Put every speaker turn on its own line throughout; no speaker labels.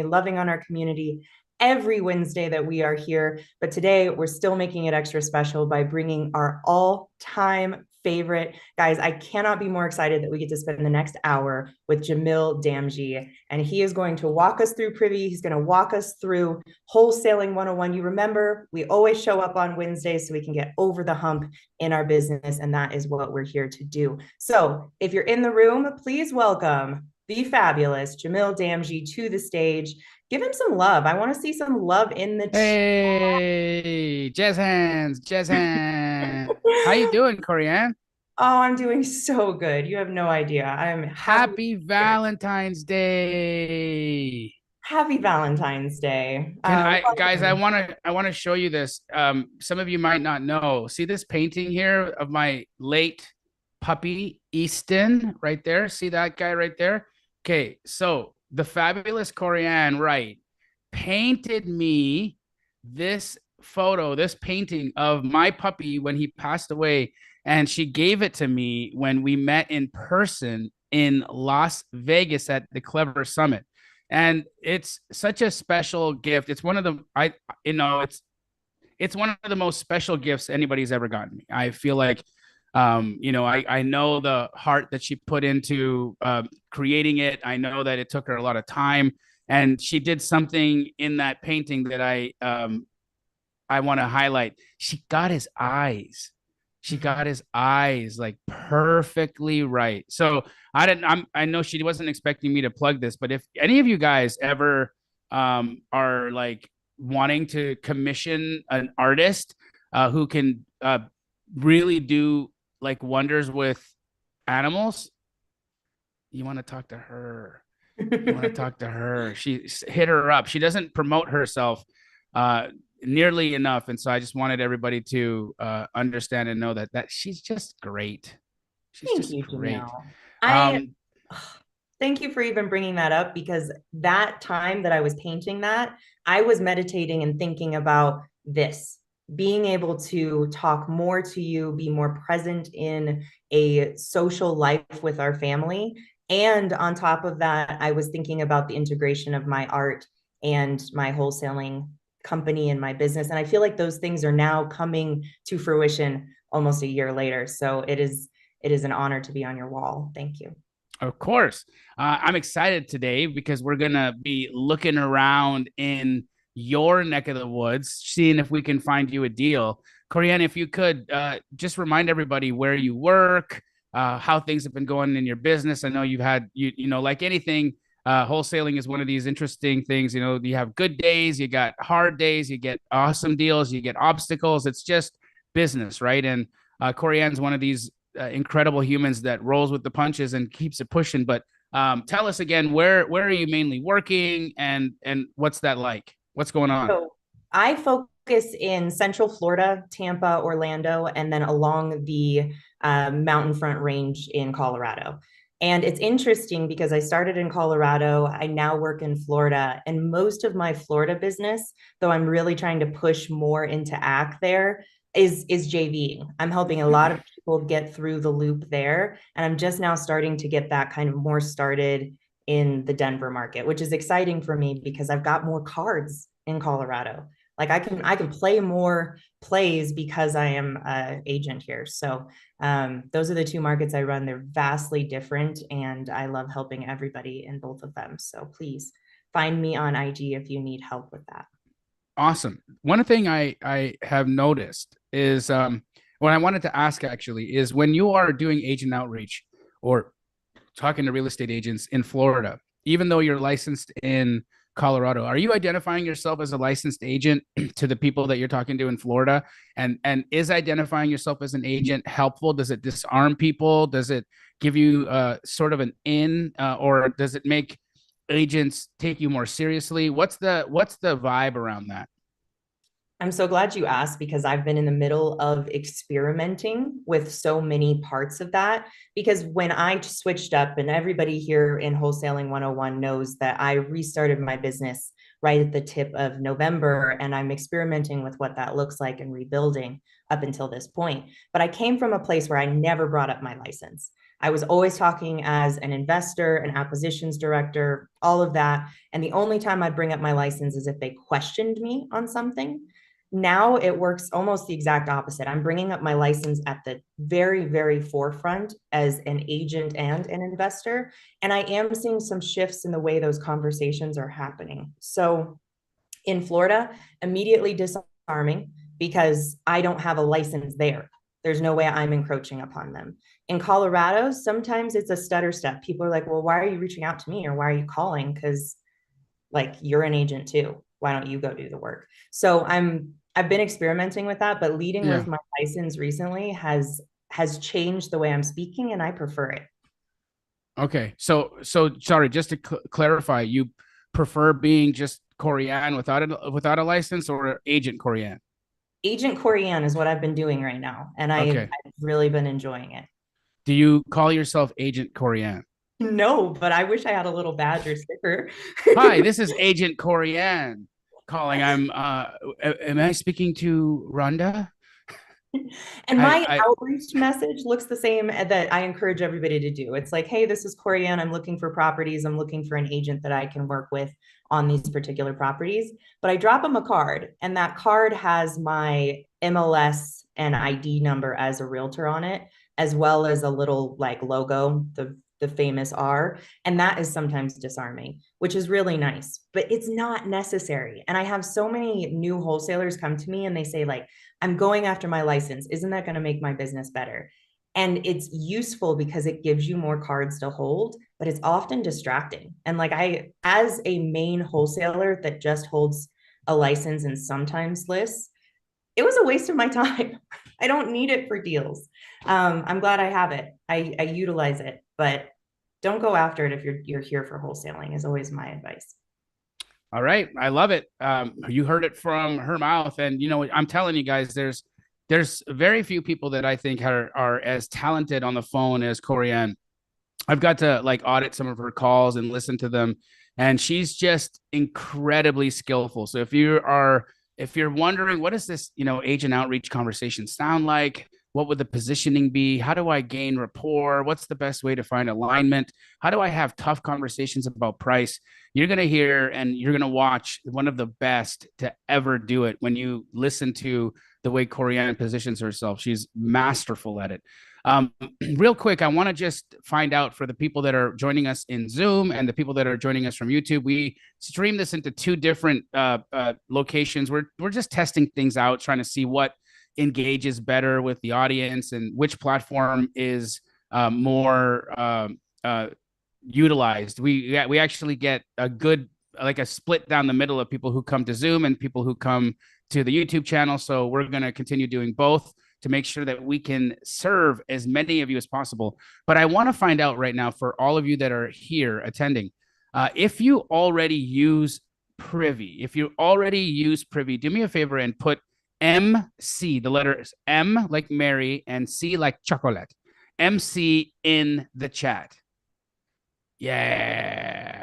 loving on our community every Wednesday that we are here. But today we're still making it extra special by bringing our all-time favorite. Guys, I cannot be more excited that we get to spend the next hour with Jamil Damji. And he is going to walk us through Privy. He's going to walk us through Wholesaling 101. You remember, we always show up on Wednesdays so we can get over the hump in our business. And that is what we're here to do. So if you're in the room, please welcome the fabulous Jamil Damji to the stage. Give him some love. I want to see some love in the chat.
Hey, jazz hands, jazz hands. How you doing, Corianne?
Oh, I'm doing so good. You have no idea. I'm happy to
Happy
be here.
Valentine's Day.
Happy Valentine's Day.
Can I, guys, I
Welcome.
want to I want to show you this. Some of you might not know. See this painting here of my late puppy, Easton, right there? See that guy right there? Okay, so the fabulous Corianne Wright painted me this photo, this painting of my puppy when he passed away. And she gave it to me when we met in person in Las Vegas at the Clever Summit. And it's such a special gift. It's one of the it's one of the most special gifts anybody's ever gotten me. I feel like I know the heart that she put into creating it. I know that it took her a lot of time, and she did something in that painting that I want to highlight. She got his eyes. She got his eyes like perfectly right. So I know she wasn't expecting me to plug this, but if any of you guys ever are like wanting to commission an artist who can really do like wonders with animals, you want to talk to her. You want to talk to her. She hit her up. She doesn't promote herself uh, nearly enough, and so I just wanted everybody to understand and know that she's just great. She's
Thank
just
you,
great.
Jamil. I
Um,
thank you for even bringing that up because that time that I was painting that, I was meditating and thinking about this, being able to talk more to you, be more present in a social life with our family. And on top of that, I was thinking about the integration of my art and my wholesaling company and my business. And I feel like those things are now coming to fruition almost a year later. So it is an honor to be on your wall. Thank you.
Of course. I'm excited today because we're going to be looking around in your neck of the woods, seeing if we can find you a deal. Corianne, if you could just remind everybody where you work, how things have been going in your business. I know you've had, like anything, wholesaling is one of these interesting things. You know, you have good days, you got hard days, you get awesome deals, you get obstacles. It's just business, right? And Corianne's one of these incredible humans that rolls with the punches and keeps it pushing. But tell us again, where are you mainly working, and what's that like? What's going on?
So I focus in Central Florida, Tampa, Orlando, and then along the mountain front range in Colorado. And it's interesting because I started in Colorado. I now work in Florida. And most of my Florida business, though I'm really trying to push more into ACK there, is JVing. I'm helping a lot of people get through the loop there. And I'm just now starting to get that kind of more started in the Denver market, which is exciting for me because I've got more cards in Colorado. Like I can play more plays because I am an agent here. So those are the two markets I run. They're vastly different, and I love helping everybody in both of them. So please find me on IG if you need help with that.
Awesome. One thing I have noticed is what I wanted to ask actually is when you are doing agent outreach or talking to real estate agents in Florida, even though you're licensed in Colorado, are you identifying yourself as a licensed agent to the people that you're talking to in Florida? And is identifying yourself as an agent helpful? Does it disarm people? Does it give you sort of an in, or does it make agents take you more seriously? What's the vibe around that?
I'm so glad you asked because I've been in the middle of experimenting with so many parts of that. Because when I switched up, and everybody here in Wholesaling 101 knows that I restarted my business right at the tip of November, and I'm experimenting with what that looks like and rebuilding up until this point. But I came from a place where I never brought up my license. I was always talking as an investor, an acquisitions director, all of that. And the only time I'd bring up my license is if they questioned me on something. Now it works almost the exact opposite. I'm bringing up my license at the very, very forefront as an agent and an investor. And I am seeing some shifts in the way those conversations are happening. So in Florida, immediately disarming because I don't have a license there. There's no way I'm encroaching upon them. In Colorado, sometimes it's a stutter step. People are like, well, why are you reaching out to me or why are you calling? Because like you're an agent too. Why don't you go do the work? So I've been experimenting with that, but leading
Yeah.
with my license recently has changed the way I'm speaking and I prefer it.
Okay. So sorry, just to clarify, you prefer being just Corianne without a license, or agent Corianne?
Agent Corianne is what I've been doing right now, and I've
Okay.
really been enjoying it.
Do you call yourself Agent Corianne?
No, but I wish I had a little badge or sticker.
Hi, this is Agent Corianne calling. Am I speaking to Rhonda?
And my
I
outreach message looks the same that I encourage everybody to do. It's like, hey, this is Corianne. I'm looking for properties. I'm looking for an agent that I can work with on these particular properties. But I drop them a card, and that card has my MLS and ID number as a realtor on it, as well as a little like logo, the famous R. And that is sometimes disarming, which is really nice, but it's not necessary. And I have so many new wholesalers come to me and they say, like, I'm going after my license. Isn't that going to make my business better? And it's useful because it gives you more cards to hold, but it's often distracting. And like as a main wholesaler that just holds a license and sometimes lists, it was a waste of my time. I don't need it for deals. I'm glad I have it. I utilize it, but don't go after it if you're here for wholesaling is always my advice.
All right, I love it. You heard it from her mouth, and I'm telling you guys, there's very few people that I think are as talented on the phone as Corianne. I've got to like audit some of her calls and listen to them, and she's just incredibly skillful. So if you're wondering what does this agent outreach conversation sound like, what would the positioning be, how do I gain rapport, what's the best way to find alignment, how do I have tough conversations about price, you're going to hear and you're going to watch one of the best to ever do it when you listen to the way Corianne positions herself. She's masterful at it. Um, Real quick, I want to just find out for the people that are joining us in Zoom and the people that are joining us from YouTube. We stream this into two different locations. We're just testing things out, trying to see what engages better with the audience and which platform is more utilized. We actually get a good like a split down the middle of people who come to Zoom and people who come to the YouTube channel. So we're going to continue doing both to make sure that we can serve as many of you as possible. But I want to find out right now for all of you that are here attending, if you already use Privy, do me a favor and put MC, the letters M like Mary and C like chocolate, MC in the chat. Yeah.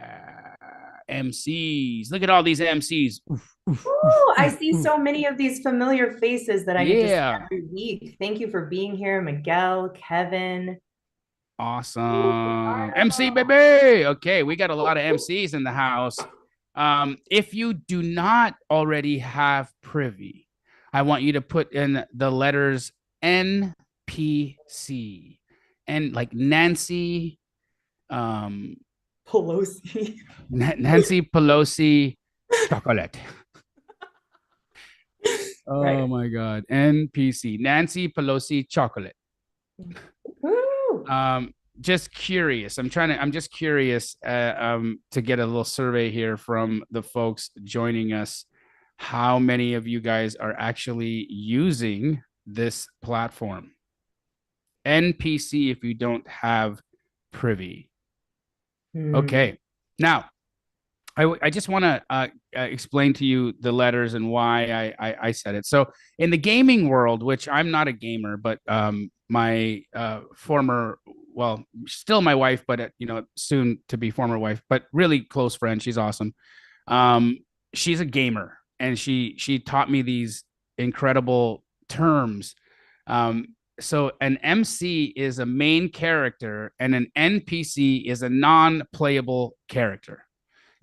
MCs. Look at all these MCs. Oof, oof, oof,
Oh, I
oof,
see
oof.
so many of these familiar faces that I get to see
Yeah.
every week. Thank you for being here, Miguel, Kevin. Ooh,
Awesome. MC
Ricardo.
baby. Okay, we got a lot of MCs in the house. If you do not already have Privy, I want you to put in the letters NPC and like Nancy, um,
Pelosi.
Nancy Pelosi chocolate. Oh
Right.
my God. NPC, Nancy Pelosi chocolate.
Woo.
Um, just curious. I'm just curious to get a little survey here from the folks joining us. How many of you guys are actually using this platform? NPC if you don't have Privy.
Hmm.
Okay. Now, I just want to explain to you the letters and why I said it. So in the gaming world, which I'm not a gamer, but my former, well, still my wife, but soon to be former wife, but really close friend. She's awesome. Um, she's a gamer, and she taught me these incredible terms. Um, so an MC is a main character and an NPC is a non-playable character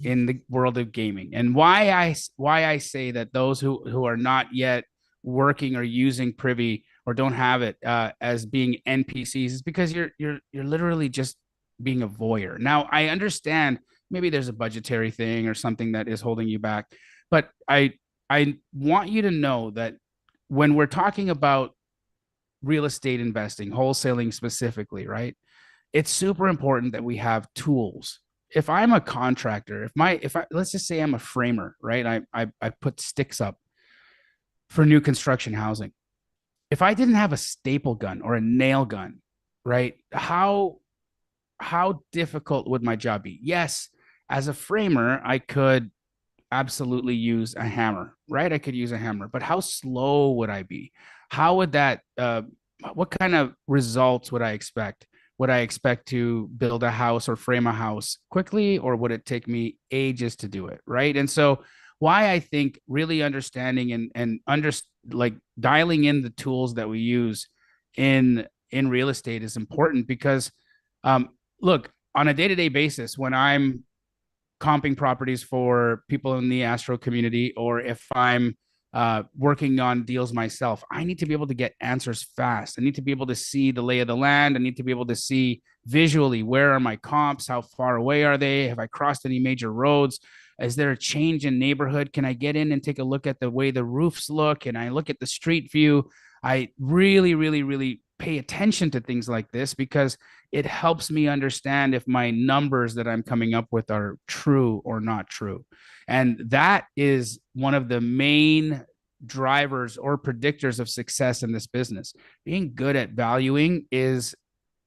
in the world of gaming. And why I say that those who are not yet working or using Privy or don't have it as being NPCs is because you're literally just being a voyeur. Now I understand maybe there's a budgetary thing or something that is holding you back, but I want you to know that when we're talking about real estate investing, wholesaling specifically, right? It's super important that we have tools. If I'm a contractor, if I let's just say I'm a framer, right? I put sticks up for new construction housing. If I didn't have a staple gun or a nail gun, right? How difficult would my job be? Yes, as a framer, I could absolutely use a hammer, right? I could use a hammer, but how slow would I be? How would that, what kind of results would I expect? Would I expect to build a house or frame a house quickly, or would it take me ages to do it? Right. And so, why I think really understanding and like dialing in the tools that we use in real estate is important because, look, on a day-to-day basis, when I'm comping properties for people in the Astro community, or if I'm working on deals myself, I need to be able to get answers fast. I need to be able to see the lay of the land. I need to be able to see visually where are my comps, how far away are they, have I crossed any major roads, is there a change in neighborhood, can I get in and take a look at the way the roofs look, and I look at the street view. I really pay attention to things like this because it helps me understand if my numbers that I'm coming up with are true or not true. And that is one of the main drivers or predictors of success in this business. Being good at valuing is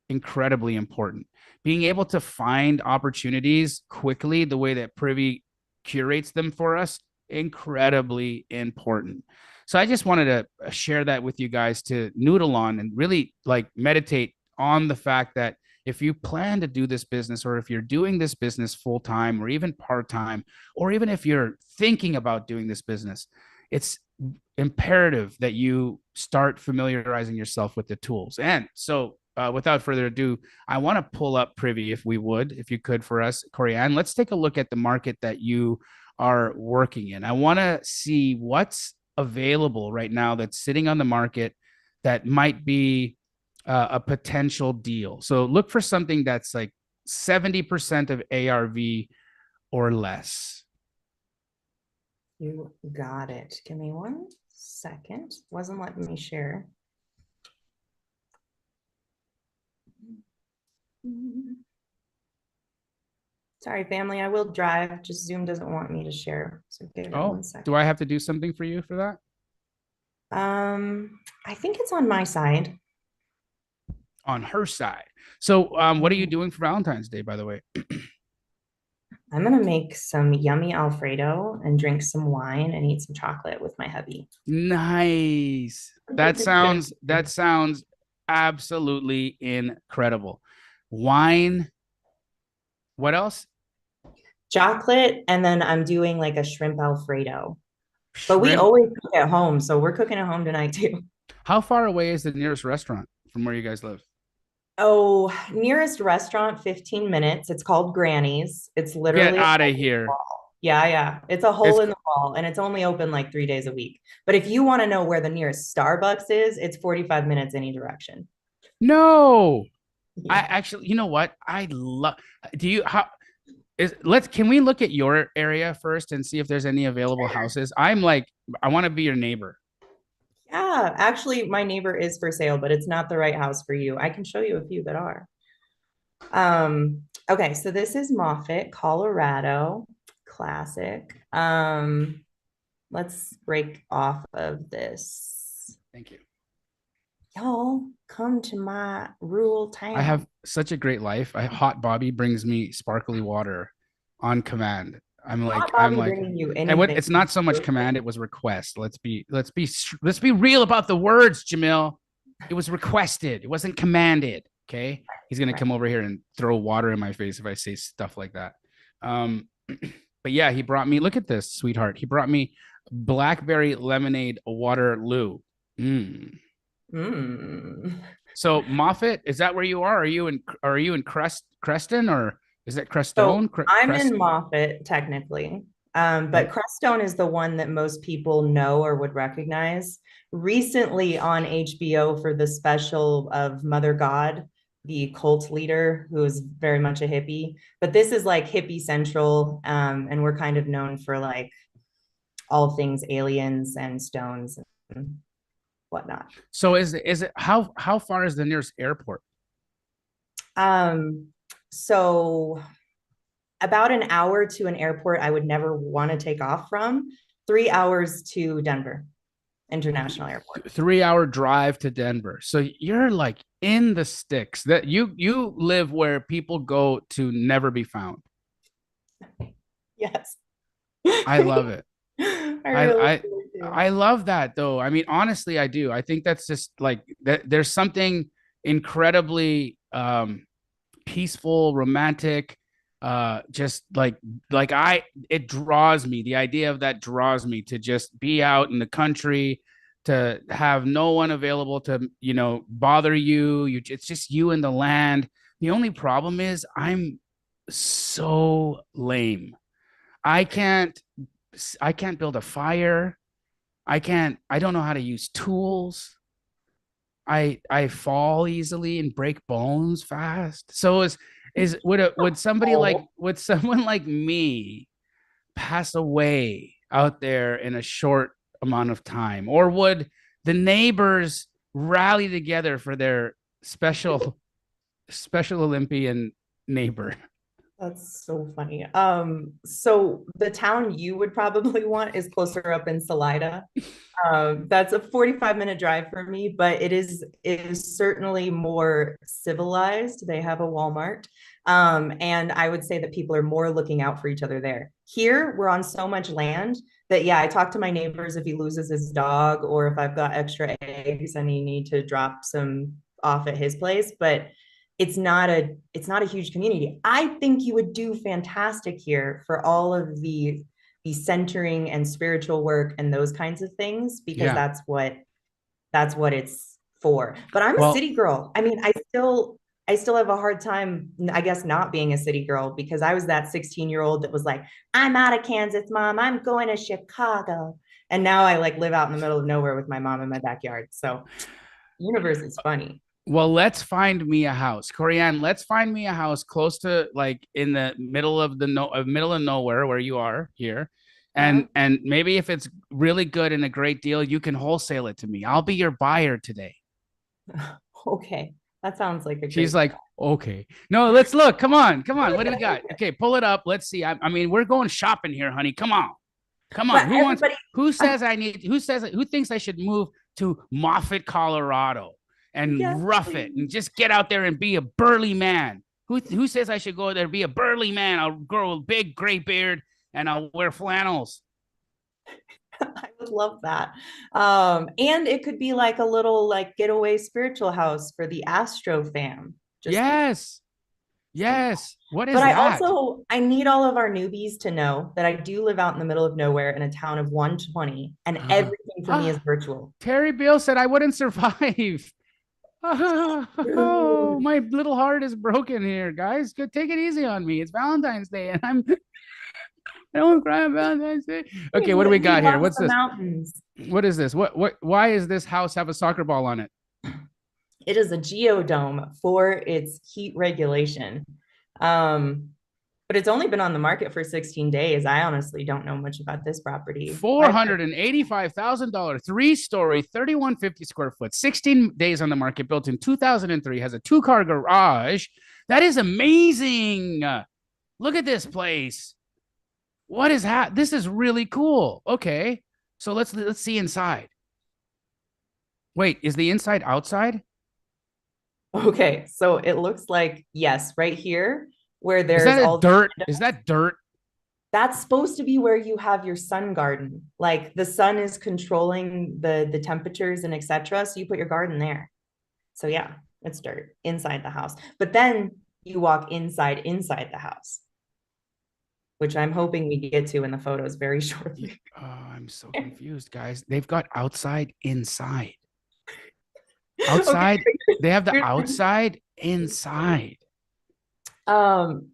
incredibly important. Being able to find opportunities quickly, the way that Privy curates them for us, incredibly important. So I just wanted to share that with you guys to noodle on and really like meditate on the fact that if you plan to do this business, or if you're doing this business full time or even part time, or even if you're thinking about doing this business, it's imperative that you start familiarizing yourself with the tools. And so, without further ado, I want to pull up Privy, if you could, for us, Corianne. Let's take a look at the market that you are working in. I want to see what's available right now that's sitting on the market that might be a potential deal. So look for something that's like 70% of ARV or less.
You got it. Give me 1 second. Wasn't letting me share. Sorry, family. I will drive. Just Zoom doesn't want me to share. So give it 1 second.
Do I have to do something for you for that?
I think it's on my side.
On her side. So, what are you doing for Valentine's Day, by the way?
I'm gonna make some yummy Alfredo and drink some wine and eat some chocolate with my hubby.
Nice. That sounds absolutely incredible. Wine. What else?
Chocolate, and then I'm doing like a shrimp Alfredo. But we
Shrimp.
always cook at home, so we're cooking at home tonight too.
How far away is the nearest restaurant from where you guys live?
Oh, nearest restaurant, 15 minutes. It's called Granny's. It's
Get
literally a
out
hole
of
in the
here.
wall. Yeah, yeah. It's a
It's
hole in the wall, and it's only open like 3 days a week. But if you want to know where the nearest Starbucks is, it's 45 minutes any direction.
no. I
Yeah.
actually, you know what? I love. Do you how is let's can we look at your area first and see if there's any available houses? I'm like, I want to be your neighbor.
Yeah, actually, my neighbor is for sale, but it's not the right house for you. I can show you a few that are. Okay, so this is Moffett, Colorado, classic. Let's break off of this.
Thank you.
Y'all come to my rural
I have
town.
such a great life. Hot Bobby brings me sparkly water on command.
Not
I'm
Bobby
like,
bringing you
and what?
anything.
It's not so much command; it was request. Let's be real about the words, Jamil. It was requested. It wasn't commanded. Okay, he's gonna
Right.
come over here and throw water in my face if I say stuff like that. But yeah, he brought me. Look at this, sweetheart. He brought me blackberry lemonade Waterloo. Mm.
Mm.
So Moffat, is that where you are? Are you in Creston, or is it
So
Crestone?
I'm in
Crest
Moffat technically, but
oh,
Crestone is the one that most people know or would recognize. Recently on HBO for the special of Mother God, the cult leader who is very much a hippie. But this is like hippie central, and we're kind of known for like all things aliens and stones and whatnot.
so is it how far is the nearest airport?
Um, so about an hour to an airport I would never want to take off from, 3 hours to Denver International Airport.
3 hour drive to Denver. So you're like in the sticks. That you live where people go to never be found.
Yes.
I love it.
I
I
really
I
do.
I love that though. I mean, honestly, I do. I think that's just like that. There's something incredibly peaceful, romantic, just like I it draws me. The idea of that draws me to just be out in the country, to have no one available to, bother you. It's just you and the land. The only problem is I'm so lame. I can't I can't build a fire. I don't know how to use tools. I fall easily and break bones fast. So would somebody like
Oh,
would someone like me pass away out there in a short amount of time, or would the neighbors rally together for their special Olympian neighbor?
that's so funny. So the town you would probably want is closer up in Salida. That's a 45-minute drive for me, but it is certainly more civilized. They have a Walmart. And I would say that people are more looking out for each other there. Here, we're on so much land that yeah, I talk to my neighbors if he loses his dog or if I've got extra eggs and he need to drop some off at his place, but it's not a huge community. I think you would do fantastic here for all of the centering and spiritual work and those kinds of things because
Yeah.
that's what it's for. But I'm a
Well,
city girl. I mean, I still have a hard time, I guess, not being a city girl because I was that 16-year-old that was like, I'm out of Kansas, mom. I'm going to Chicago. And now I like live out in the middle of nowhere with my mom in my backyard. So universe is funny.
let's find me a house, Corianne. Let's find me a house close to like in the middle of the middle of nowhere where you are here,
Uh-huh.
and maybe if it's really good and a great deal, you can wholesale it to me. I'll be your buyer today.
Okay. That sounds like a
She's
great
like, okay, no, let's look. Come on, come on. What do we got? Okay, pull it up. Let's see. I mean, we're going shopping here, honey. Come on, come on.
but everybody
Who thinks I should move to Moffat, Colorado,
yes,
and rough it
please.
and just get out there and be a burly man? Who says I should go there and be a burly man? I'll grow a big gray beard and I'll wear flannels.
I would love that. And it could be like a little like getaway spiritual house for the Astro fam. Just
Yes,
like
yes. What
but
is
I
that?
also I need all of our newbies to know that I do live out in the middle of nowhere in a town of 120 and everything for me is virtual.
Terry Beale said I wouldn't survive. Oh,
Dude.
my little heart is broken here, guys. Go take it easy on me. It's Valentine's Day, and I don't cry on Valentine's Day. Okay, what do we
He
got here?
loves
What's
the
this?
mountains.
What is this? Why is this house have a soccer ball on it?
It is a geodome for its heat regulation. Um, but it's only been on the market for 16 days. I honestly don't know much about this property.
$485,000, 3-story, 3150 square foot, 16 days on the market, built in 2003, has a 2-car garage. That is amazing. Look at this place. What is that? This is really cool. Okay, so let's see inside. Wait, is the inside outside?
Okay, so it looks like, yes, right here, where
Is
there's
that a
all
dirt? Is that dirt?
that's supposed to be where you have your sun garden. Like the sun is controlling the temperatures and etc. So you put your garden there. So yeah, it's dirt inside the house. But then you walk inside the house, which I'm hoping we get to in the photos very shortly.
Oh, I'm so confused, guys. They've got outside, inside. Outside,
Okay.
they have the outside inside.
Um,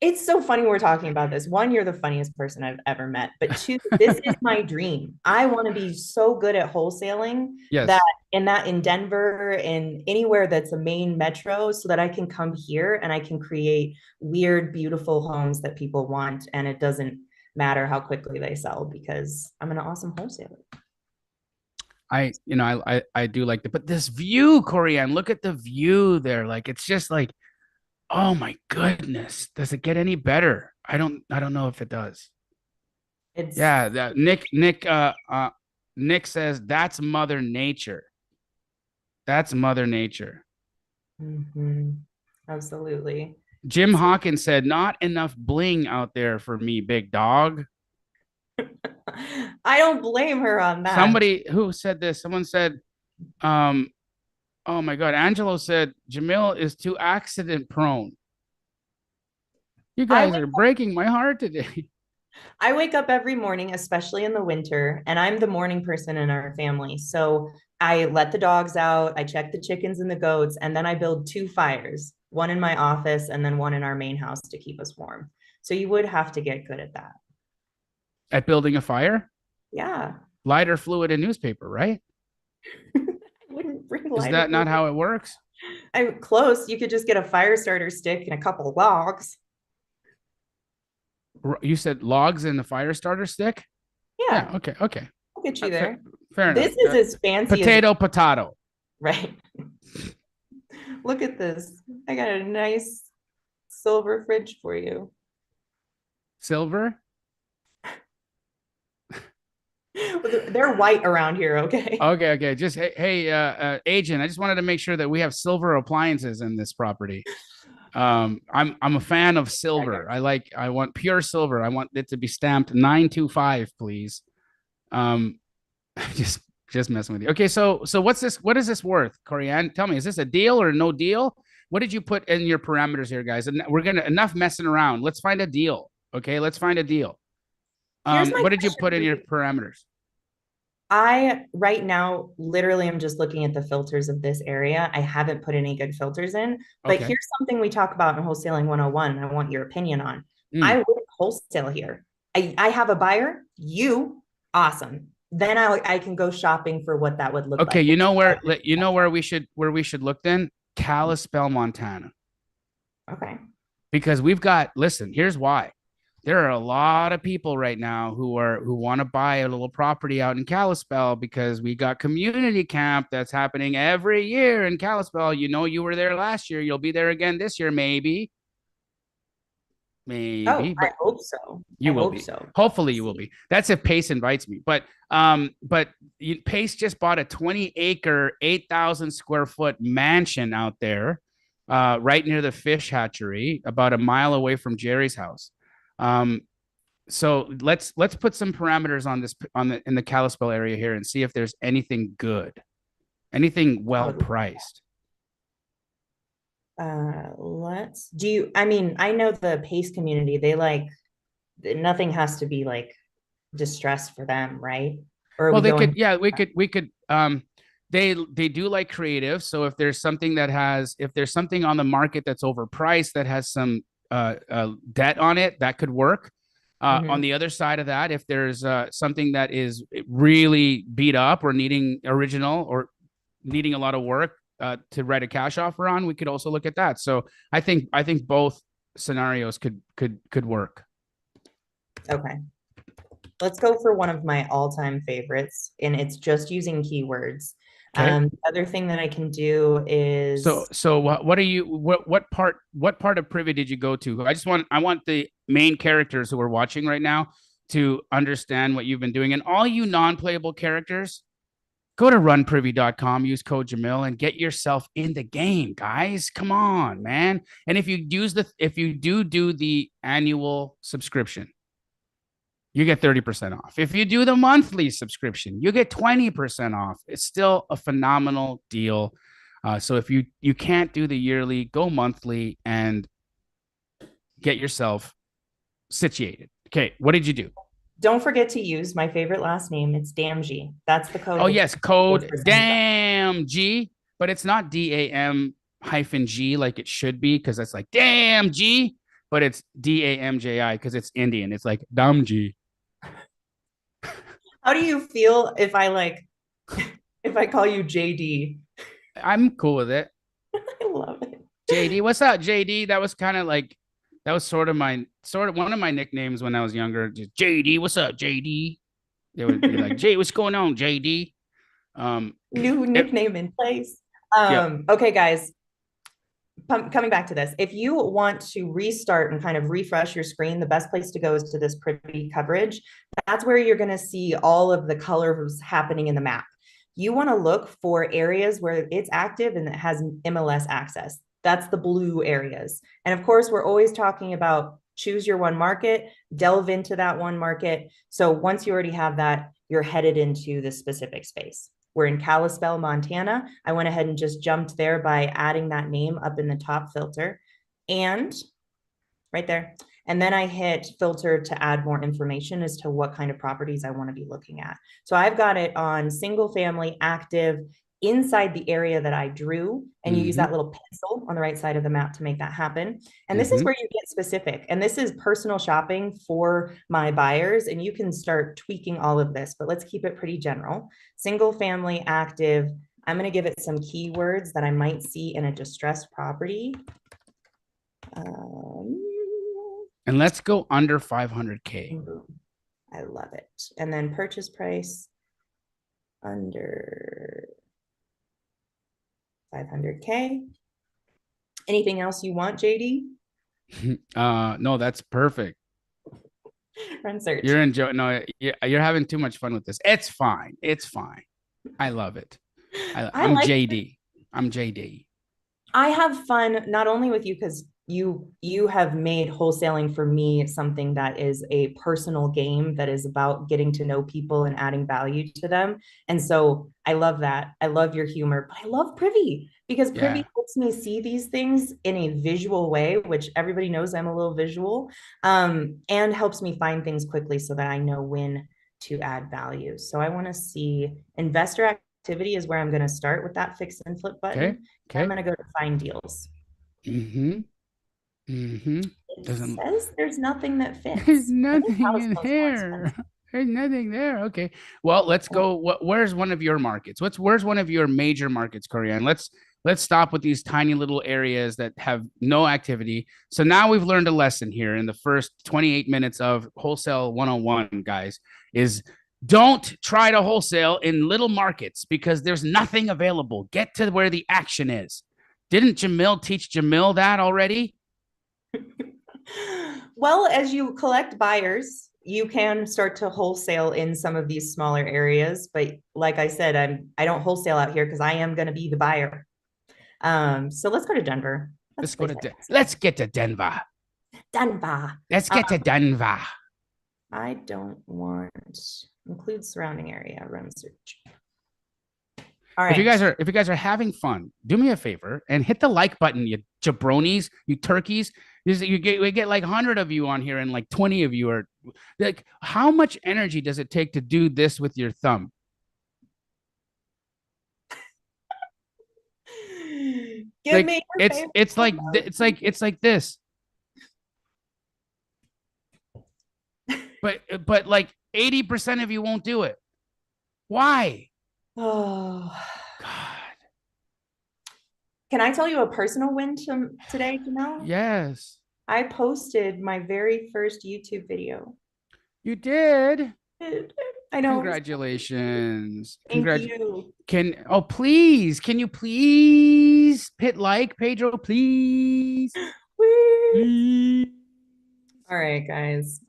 it's so funny we're talking about this. One, you're the funniest person I've ever met. But two, this is my dream. I want to be so good at wholesaling that
Yes.
in Denver and anywhere that's a main metro so that I can come here and I can create weird, beautiful homes that people want. And it doesn't matter how quickly they sell because I'm an awesome wholesaler.
I do like that. But this view, Corianne, look at the view there. Like it's just like, oh my goodness. Does it get any better? I don't know if it does.
It's
Yeah, that Nick says that's Mother Nature. That's Mother Nature.
mhm, absolutely.
Jim Hawkins said, not enough bling out there for me, big dog.
I don't blame her on that.
Somebody who said this, someone said, um, oh my God, Angelo said Jamil is too accident prone. You
I
guys are breaking my heart today.
I wake up every morning, especially in the winter, and I'm the morning person in our family. So I let the dogs out, I check the chickens and the goats, and then I build two fires, one in my office and then one in our main house to keep us warm. So you would have to get good at that.
At building a fire?
Yeah.
Lighter fluid and newspaper, right?
I wouldn't bring
Is
lighter
that not
fluid.
how it works?
I'm close. You could just get a fire starter stick and a couple of logs.
You said logs in the fire starter stick? Yeah,
Yeah,
okay, okay.
I'll get you there.
Fair enough.
This is as fancy as
Potato.
right. Look at this. I got a nice silver fridge for you.
Silver?
They're white around here, okay?
Okay. Just agent. I just wanted to make sure that we have silver appliances in this property. I'm a fan of silver. I want pure silver. I want it to be stamped 925, please. Um, just just messing with you. Okay, so what's this? What is this worth, Corianne? Tell me, is this a deal or no deal? What did you put in your parameters here, guys? And we're gonna enough messing around. Let's find a deal. Okay, let's find a deal.
Here's my
What did you
question
put
for
in your
you.
parameters?
I right now literally am just looking at the filters of this area. I haven't put any good filters in, but
Okay.
here's something we talk about in wholesaling 101. I want your opinion on. I
Mm.
would wholesale here. I have a buyer, you awesome. Then I can go shopping for what that would look
Okay,
like.
where we should look then? Kalispell, Montana.
Okay.
Because we've got, listen, here's why. There are a lot of people right now who want to buy a little property out in Kalispell because we got community camp that's happening every year in Kalispell. You know, you were there last year. You'll be there again this year, maybe.
Oh,
Maybe,
I
but
hope so. I
you will
hope
be.
so.
Hopefully you will be. That's if Pace invites me. But Pace just bought a 20-acre, 8,000 square foot mansion out there, right near the fish hatchery, about a mile away from Jerry's house. Um, so let's put some parameters on this in the Kalispell area here and see if there's anything good, anything well
Oh,
priced.
let's do you I mean, I know the pace community, they like nothing has to be like distress for them, right? Or are
Well,
we
they could,
going?
yeah, we could. They do like creative. So if there's something on the market that's overpriced that has some debt on it, that could work. On
Mhm.
the other side of that, if there's something that is really beat up or needing original or needing a lot of work to write a cash offer on, we could also look at that. So I think both scenarios could work.
Okay. Let's go for one of my all-time favorites, and it's just using keywords.
Okay.
The other thing that I can do
So
is
so what are you what part of Privy did you go to? I want the main characters who are watching right now to understand what you've been doing. And all you non-playable characters, go to runprivy.com, use code Jamil and get yourself in the game, guys. Come on, man. And if you do the annual subscription, you get 30% off. If you do the monthly subscription, you get 20% off. It's still a phenomenal deal. So if you can't do the yearly, go monthly and get yourself situated. Okay, what did you do?
don't forget to use my favorite last name. It's Damji. That's the code
Oh
to get
yes, code
4% off.
DAMG. but it's not DAM-G like it should be, because that's like damn G, but it's DAMJI because it's Indian. It's like Damji.
How do you feel if I like if I call you JD?
I'm cool with it.
I love it.
JD, what's up, JD? That was kind of like that was sort of one of my nicknames when I was younger. Just JD, what's up, JD? They would be like, Jay, what's going on, JD?
New
it,
nickname in place.
yep.
Okay, guys, coming back to this, if you want to restart and kind of refresh your screen, the best place to go is to this Privy coverage. That's where you're going to see all of the colors happening in the map. You want to look for areas where it's active and it has MLS access. That's the blue areas. And of course, we're always talking about choose your one market, delve into that one market. So once you already have that, you're headed into the specific space. We're in Kalispell, Montana. I went ahead and just jumped there by adding that name up in the top filter and right there. And then I hit filter to add more information as to what kind of properties I want to be looking at. So I've got it on single family active inside the area that I drew, and you use that little pencil on the right side of the map to make that happen. And this is where you get specific. And this is personal shopping for my buyers, and you can start tweaking all of this, but let's keep it pretty general. Single family active. I'm going to give it some keywords that I might see in a distressed property.
And let's go under 500K.
I love it. And then purchase price under 500K. Anything else you want, JD?
No, that's perfect.
Run search.
You're enjoying. No, you're having too much fun with this. It's fine. It's fine. I love it. I'm like JD. I'm JD.
I have fun not only with you because you have made wholesaling for me something that is a personal game that is about getting to know people and adding value to them. And so I love that. I love your humor, but I love Privy because Privy helps me see these things in a visual way, which everybody knows I'm a little visual, and helps me find things quickly so that I know when to add value. So I want to see investor activity is where I'm going to start with that fix and flip button. Okay. I'm going to go to find deals. It says there's nothing that fits.
There's nothing in here. There's nothing there. Okay. Well, let's go. Where's one of your markets? Where's one of your major markets, Corianne? Let's stop with these tiny little areas that have no activity. So now we've learned a lesson here in the first 28 minutes of Wholesale 101, guys, is don't try to wholesale in little markets because there's nothing available. Get to where the action is. Didn't Jamil teach Jamil that already?
Well, as you collect buyers, you can start to wholesale in some of these smaller areas. But like I said, I don't wholesale out here because I am going to be the buyer. So let's go to Denver.
Let's get to Denver.
Denver.
Let's get to Denver.
I don't want include surrounding area. Run search. All right.
If you guys are having fun, do me a favor and hit the like button, you jabronis, you turkeys. We get like 100 of you on here, and like 20 of you are like, how much energy does it take to do this with your thumb? It's like this. But like 80% of you won't do it. Why?
Oh
God.
Can I tell you a personal win today, Jamil?
Yes.
I posted my very first YouTube video.
You did?
I know.
Congratulations.
Thank you.
Can you please hit like, Pedro, please? Please.
All right, guys.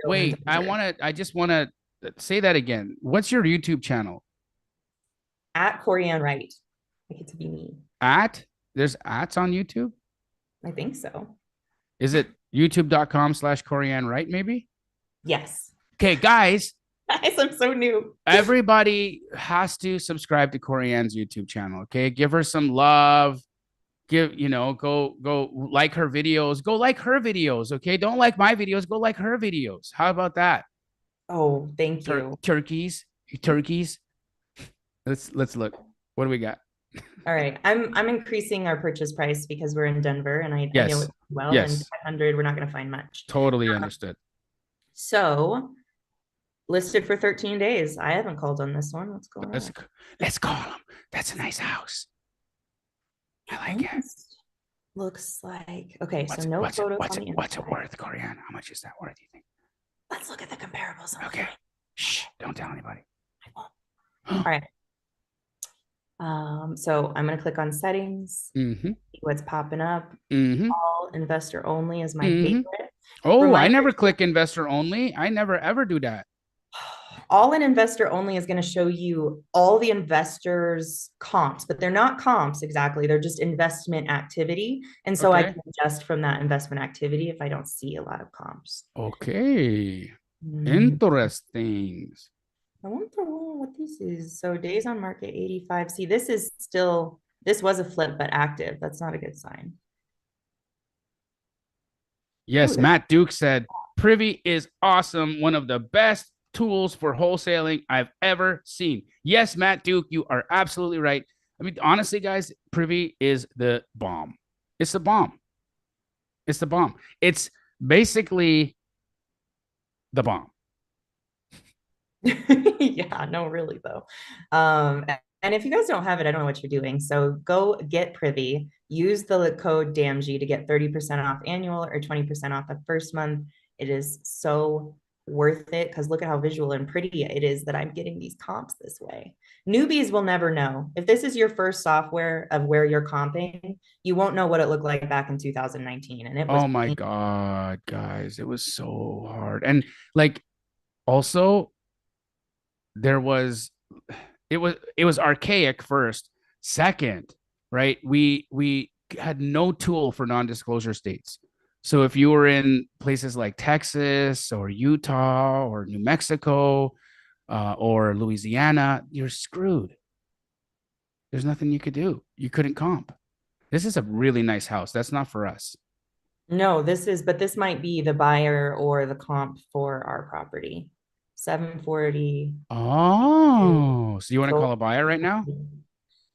Wait, I just want to say that again. What's your YouTube channel?
At Corianne Wright. I get to be me.
There's ats on YouTube?
I think so.
Is it youtube.com/Corianne Wright, maybe?
Yes.
Okay, guys.
Guys, I'm so new.
Everybody has to subscribe to Corianne's YouTube channel. Okay. Give her some love. Go like her videos. Go like her videos. Okay. Don't like my videos. Go like her videos. How about that?
Oh, thank you.
Turkeys. Let's look. What do we got?
All right. I'm increasing our purchase price because we're in Denver and I know
Yes.
it well, and
Yes.
500, we're not going to find much.
Totally understood.
So listed for 13 days. I haven't called on this one. What's going
Let's
on?
let's call him. That's a nice house. I
It
like it.
almost looks like, okay, so
What's
no
what's it
photos
what's
on
it
the
what's it
inside.
worth, Corianne? How much is that worth, you think?
Let's look at the comparables on the
Okay.
front.
Shh, don't tell anybody.
I won't. All right. So I'm going to click on settings,
Mm-hmm.
see what's popping up.
Mm-hmm.
All investor only is my
Mm-hmm.
favorite.
Oh, I
Reminder,
never click investor only. I never ever do that.
all in investor only is going to show you all the investors comps, but they're not comps exactly. They're just investment activity. And so I
Okay.
can adjust from that investment activity if I don't see a lot of comps.
Okay.
Hmm.
Interesting.
I wonder what this is. So days on market 85. See, this is still, this was a flip, but active. That's not a good sign. Ooh,
Yes, Matt Duke said Privy is awesome. One of the best tools for wholesaling I've ever seen. Yes, Matt Duke, you are absolutely right. I mean, honestly, guys, Privy is the bomb. It's the bomb. It's the bomb. It's basically the bomb.
yeah, no, really though. And if you guys don't have it, I don't know what you're doing. So go get Privy, use the code Damji to get 30% off annual or 20% off the first month. It is so worth it because look at how visual and pretty it is that I'm getting these comps this way. Newbies will never know. If this is your first software of where you're comping, you won't know what it looked like back in 2019. And it was
Oh my God, guys, it was so hard. And like also there was it was archaic first. Second, right? We had no tool for non-disclosure states. So if you were in places like Texas or Utah or New Mexico or Louisiana, you're screwed. There's nothing you could do. You couldn't comp. This is a really nice house. That's not for us.
no, this is, but this might be the buyer or the comp for our property. 740.
Oh, so you want to
So
call a buyer right now?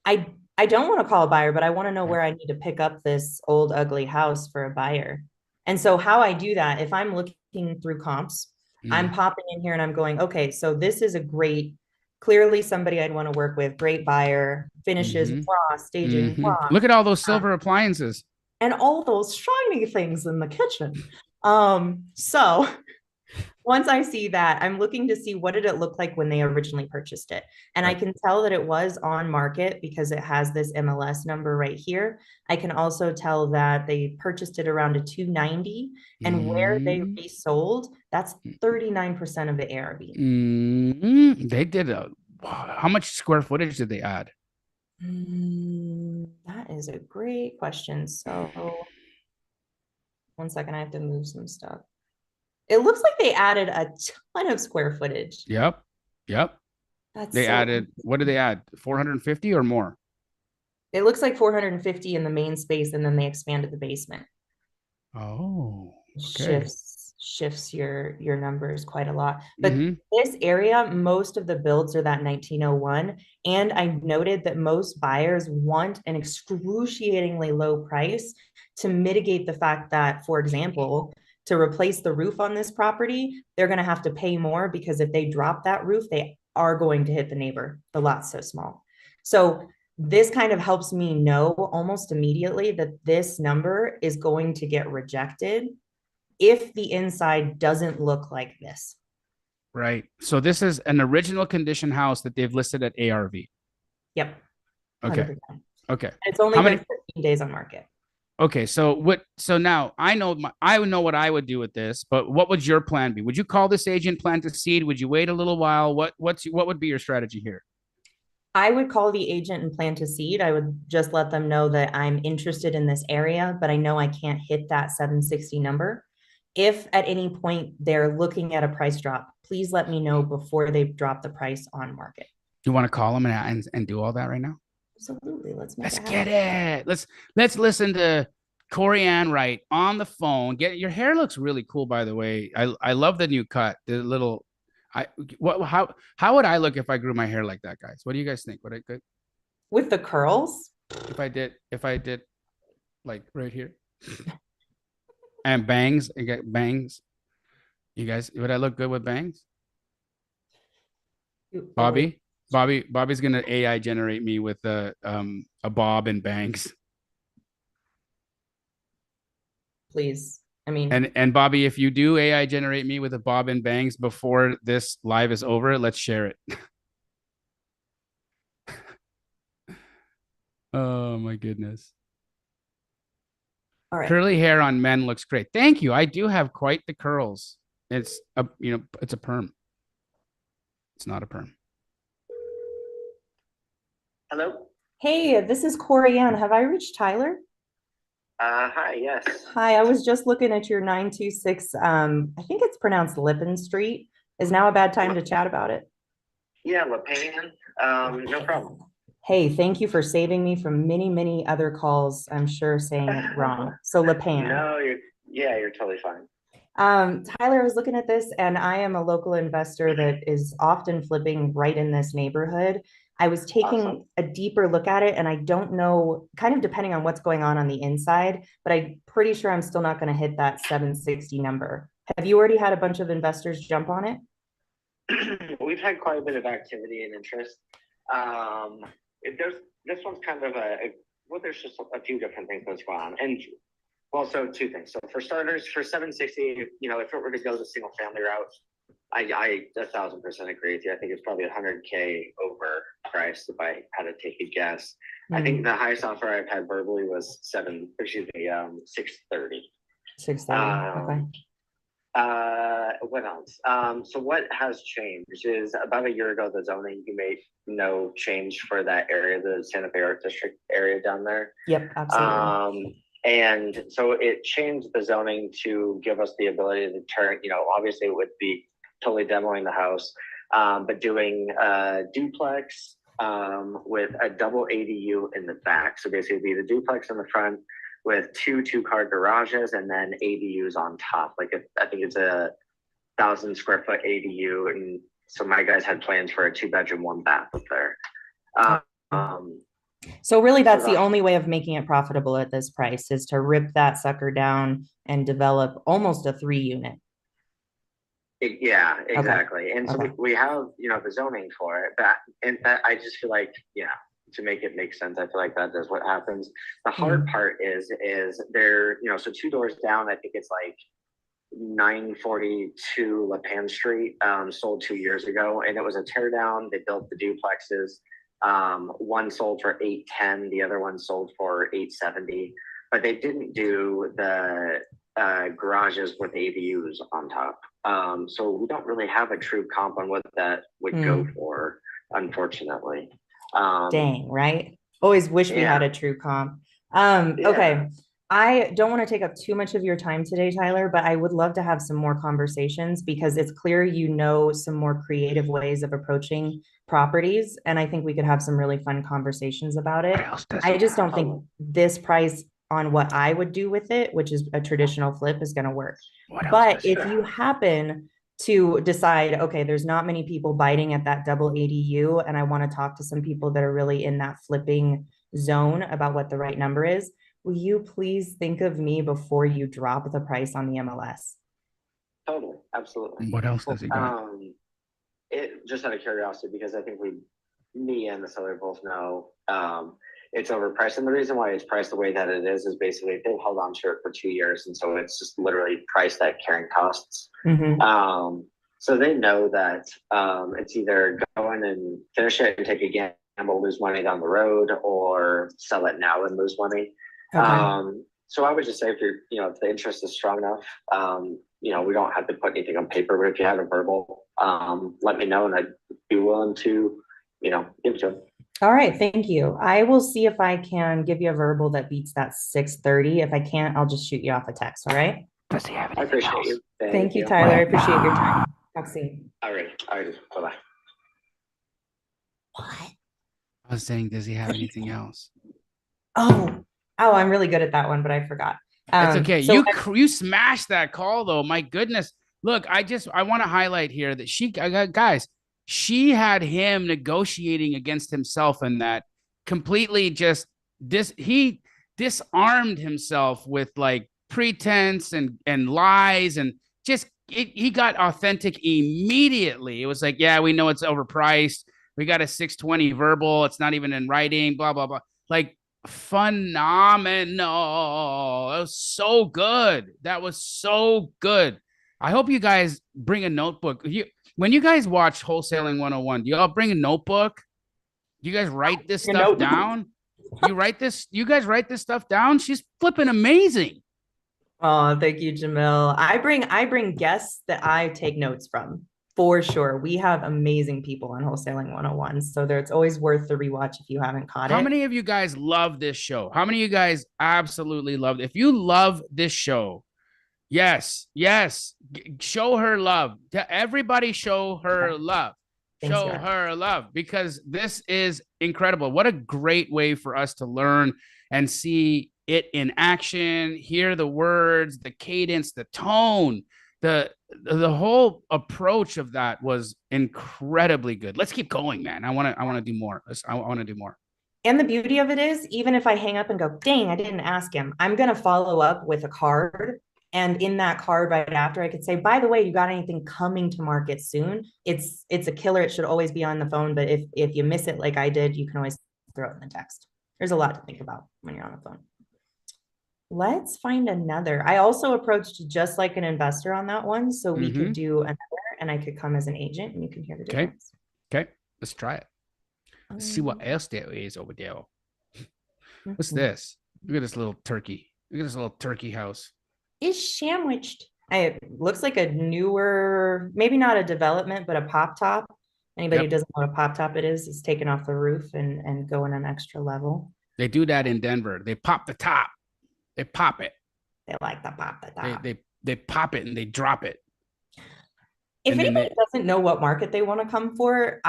I don't want to call a buyer, but I want to know where I need to pick up this old ugly house for a buyer. And so how I do that, if I'm looking through comps, I'm
Mm,
popping in here and I'm going, okay, so this is a great, clearly somebody I'd want to work with, great buyer, finishes
mm-hmm,
raw, staging
mm-hmm.
raw,
Look at all those silver appliances.
and all those shiny things in the kitchen. So once I see that, I'm looking to see what did it look like when they originally purchased it. And I
Right.
can tell that it was on market because it has this MLS number right here. I can also tell that they purchased it around a 290 and where they
Mm,
resold, that's 39% of the ARV.
they did a wow, how much square footage did they add?
That is a great question. So one second, I have to move some stuff. It looks like they added a ton of square footage.
Yep. Yep.
That's
They
so
added, what did they add? 450 or more?
it looks like 450 in the main space, and then they expanded the basement.
Oh, okay.
Shifts your numbers quite a lot. But
Mm-hmm.
this area, most of the builds are that 1901. And I noted that most buyers want an excruciatingly low price to mitigate the fact that, for example, to replace the roof on this property, they're going to have to pay more because if they drop that roof, they are going to hit the neighbor. The lot's so small. So this kind of helps me know almost immediately that this number is going to get rejected if the inside doesn't look like this.
Right. So this is an original condition house that they've listed at ARV.
Yep,
Okay.
100%.
Okay.
It's only
How
been
many?
13 days on market.
Okay. So what? So now I know what I would do with this, but what would your plan be? Would you call this agent, plant a seed? Would you wait a little while? What would be your strategy here?
I would call the agent and plant a seed. I would just let them know that I'm interested in this area, but I know I can't hit that 760 number. If at any point they're looking at a price drop, please let me know before they drop the price on market.
You want to call them and do all that right now?
Absolutely. Let's make
Let's
it happen.
get it. Let's listen to Corianne Wright on the phone. Get your hair looks really cool, by the way. I love the new cut. The little I what how would I look if I grew my hair like that, guys? What do you guys think? Would I good?
With the curls?
If I did like right here and bangs and get bangs, you guys, would I look good with bangs?
Oh,
Bobby's gonna AI generate me with a bob and bangs.
please. I mean,
And Bobby, if you do AI generate me with a bob and bangs before this live is over, let's share it. Oh my goodness.
all right.
Curly hair on men looks great. Thank you. I do have quite the curls. It's a it's a perm. It's not a perm.
Hello.
Hey, this is Corianne. Have I reached Tyler?
Hi. Yes.
Hi, I was just looking at your 926. I think it's pronounced Lippin Street. Is now a bad time to chat about it?
Yeah, LePan. No problem.
Hey, thank you for saving me from many, many other calls. I'm sure saying it wrong. So LePan.
No, you're totally fine.
Tyler, I was looking at this, and I am a local investor that is often flipping right in this neighborhood. I was taking
Awesome.
a deeper look at it, and I don't know, kind of depending on what's going on the inside, but I'm pretty sure I'm still not going to hit that 760 number. Have you already had a bunch of investors jump on it?
We've had quite a bit of activity and interest. Um, there's this one's kind of well, there's just a few different things that's going on, and well, so two things. So for starters, for 760, if it were to go the single family route, I 1,000% agree with you. I think it's probably 100K over price if I had to take a guess. I think the highest offer I've had verbally was 630.
630. Okay.
What else? So what has changed is about a year ago, the zoning, you made no change for that area, the Santa Fe Art District area down there.
Yep, absolutely.
And so it changed the zoning to give us the ability to turn, obviously it would be totally demoing the house, but doing a duplex with a double ADU in the back. So basically it'd be the duplex in the front with two-car garages and then ADUs on top. I think it's 1,000 square foot ADU. And so my guys had plans for a 2-bedroom, 1-bath up there.
So really that's the only way of making it profitable at this price is to rip that sucker down and develop almost a 3-unit.
Yeah, exactly. Okay. And so we have, the zoning for it, and I just feel like, to make it make sense, I feel like that is what happens. The hard part is there, so 2 doors down, I think it's like 942 LePan Street, sold 2 years ago, and it was a tear down. They built the duplexes. One sold for 810, the other one sold for 870, but they didn't do the garages with ADUs on top. So we don't really have a true comp on what that would go for, unfortunately.
Dang, right? Always wish we had a true comp. Okay. I don't want to take up too much of your time today, Tyler, but I would love to have some more conversations because it's clear you know some more creative ways of approaching properties. And I think we could have some really fun conversations about it. I just don't think this price on what I would do with it, which is a traditional flip, is going to work. But if you happen to decide, okay, there's not many people biting at that double ADU, and I want to talk to some people that are really in that flipping zone about what the right number is, will you please think of me before you drop the price on the MLS?
Totally, absolutely.
What else does he got?
It just out of curiosity, because I think me and the seller both know it's overpriced. And the reason why it's priced the way that it is basically they've held on to it for 2 years. And so it's just literally priced at carrying costs. So they know that it's either go in and finish it and take a gamble, lose money down the road, or sell it now and lose money. So I would just say if if the interest is strong enough, we don't have to put anything on paper, but if you have a verbal, let me know and I'd be willing to, give it to them.
All right. Thank you. I will see if I can give you a verbal that beats that 630. If I can't, I'll just shoot you off a text. All right.
Does he have anything
I appreciate
else?
you.
Thank you, Tyler. I appreciate your time. Talk soon.
All right. Bye-bye.
What?
I was saying, does he have anything else?
Oh, I'm really good at that one, but I forgot.
It's okay. So you smashed that call though. My goodness. Look, I want to highlight here that guys, she had him negotiating against himself in that completely just he disarmed himself with like pretense and lies, and just he got authentic immediately. It was like, yeah, we know it's overpriced. We got a 620 verbal. It's not even in writing, blah, blah, blah. Like, phenomenal. That was so good. That was so good. I hope you guys bring a notebook. When you guys watch Wholesaling 101, do you all bring a notebook? Do you guys write this stuff down? You guys write this stuff down? She's flipping amazing.
Oh, thank you, Jamil. I bring guests that I take notes from for sure. We have amazing people on Wholesaling 101. So it's always worth the rewatch if you haven't caught it.
How many of you guys love this show? How many of you guys absolutely love it? If you love this show, yes, show her love. Everybody show her love. Show her love, because this is incredible. What a great way for us to learn and see it in action, hear the words, the cadence, the tone, the whole approach of that was incredibly good. Let's keep going, man. I want to do more. I want to do more.
And the beauty of it is, even if I hang up and go, dang, I didn't ask him, I'm going to follow up with a card. And in that card right after, I could say, by the way, you got anything coming to market soon? It's a killer. It should always be on the phone. But if you miss it like I did, you can always throw it in the text. There's a lot to think about when you're on the phone. Let's find another. I also approached just like an investor on that one. So we could do another, and I could come as an agent and you can hear the difference.
Okay. Let's try it. Let's see what else there is over there. What's this? Look at this little turkey. Look at this little turkey house.
It's sandwiched. It looks like a newer, maybe not a development, but a pop top. Anybody who doesn't know what a pop top it is taken off the roof and going an extra level.
They do that in Denver. They pop the top. They pop it.
They like to pop the top.
They pop it and they drop it.
If anybody doesn't know what market they want to come for,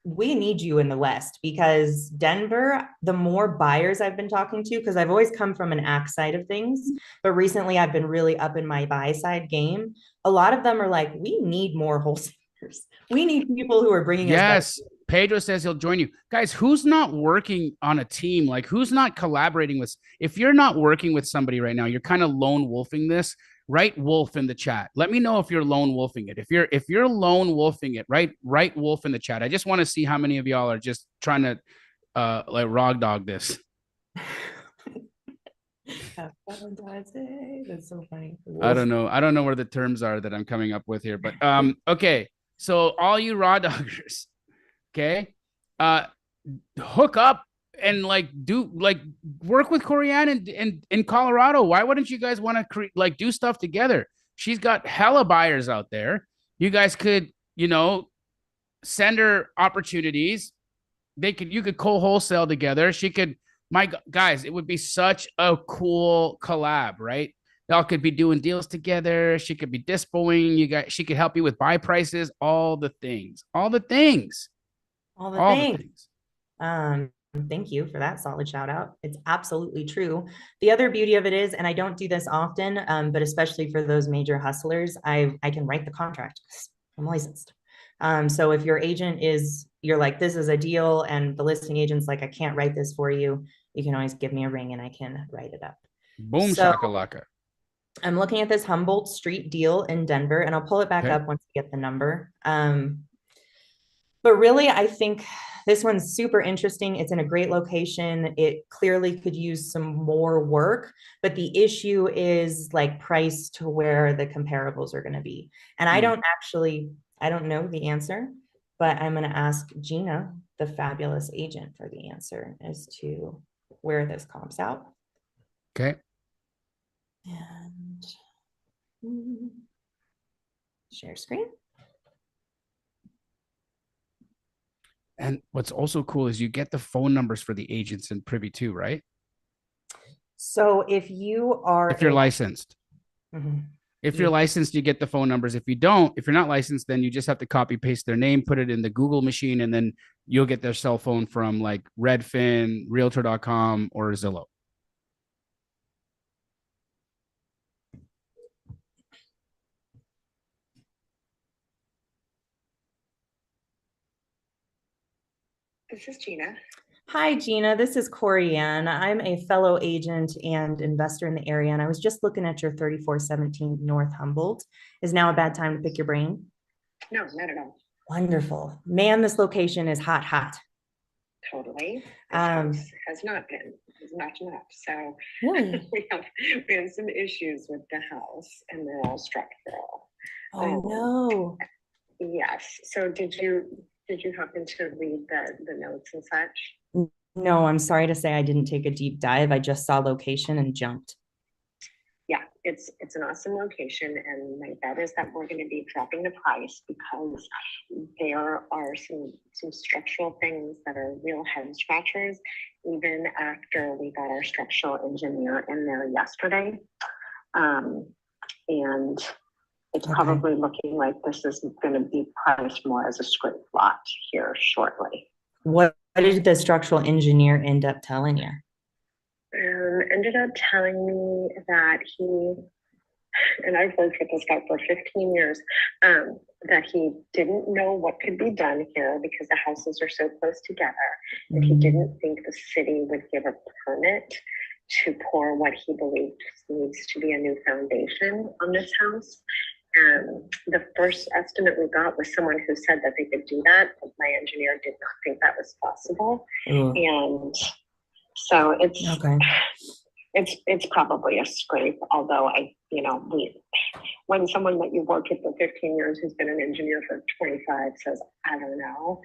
we need you in the West, because Denver, the more buyers I've been talking to, because I've always come from an act side of things, but recently I've been really up in my buy side game. A lot of them are like, we need more wholesalers. We need people who are bringing us.
Yes. Pedro says he'll join you. Guys, who's not working on a team? Like, who's not collaborating with? If you're not working with somebody right now, you're kind of lone wolfing this. Write wolf in the chat. Let me know if you're lone wolfing it. If you're lone wolfing it, write wolf in the chat. I just want to see how many of y'all are just trying to like raw dog this.
That's so funny. Wolf.
I don't know where the terms are that I'm coming up with here, but okay. So all you raw doggers, okay, hook up and work with Corianne in Colorado. Why wouldn't you guys want to do stuff together? She's got hella buyers out there. You guys could, send her opportunities. You could co-wholesale together. She could, guys, it would be such a cool collab, right? Y'all could be doing deals together. She could be dispoing. She could help you with buy prices, all the things.
Thank you for that solid shout out. It's absolutely true. The other beauty of it is, and I don't do this often, but especially for those major hustlers, I can write the contract. I'm licensed. So if your agent you're like, this is a deal, and the listing agent's like, I can't write this for you, you can always give me a ring and I can write it up.
Boom, shakalaka.
I'm looking at this Humboldt Street deal in Denver, and I'll pull it back up once I get the number. But really, I think this one's super interesting. It's in a great location. It clearly could use some more work, but the issue is like price to where the comparables are going to be. And I don't know the answer, but I'm going to ask Gina, the fabulous agent, for the answer as to where this comps out.
Okay.
And share screen.
And what's also cool is you get the phone numbers for the agents in Privy too, right?
So if you're
licensed, if you're licensed, you get the phone numbers. If you're not licensed, then you just have to copy paste their name, put it in the Google machine, and then you'll get their cell phone from like Redfin, Realtor.com, or Zillow.
This is Gina.
Hi, Gina. This is Corianne. I'm a fellow agent and investor in the area, and I was just looking at your 3417 North Humboldt. Is now a bad time to pick your brain?
No, not at all.
Wonderful. Man, this location is hot, hot.
Totally. This house has not been, has not enough. So
Really?
we have some issues with the house, and they're all structural.
Oh, no.
Yes. So did you happen to read the notes and such?
No, I'm sorry to say I didn't take a deep dive. I just saw location and jumped.
Yeah, it's an awesome location, and my bet is that we're going to be dropping the price because there are some structural things that are real head scratchers. Even after we got our structural engineer in there yesterday, and it's probably looking like this is going to be priced more as a scrape lot here shortly.
What did the structural engineer end up telling you?
Ended up telling me that and I've worked with this guy for 15 years, that he didn't know what could be done here because the houses are so close together, and he didn't think the city would give a permit to pour what he believed needs to be a new foundation on this house. The first estimate we got was someone who said that they could do that, but my engineer did not think that was possible. And so it's probably a scrape, although when someone that you've worked with for 15 years who's been an engineer for 25 says, I don't know,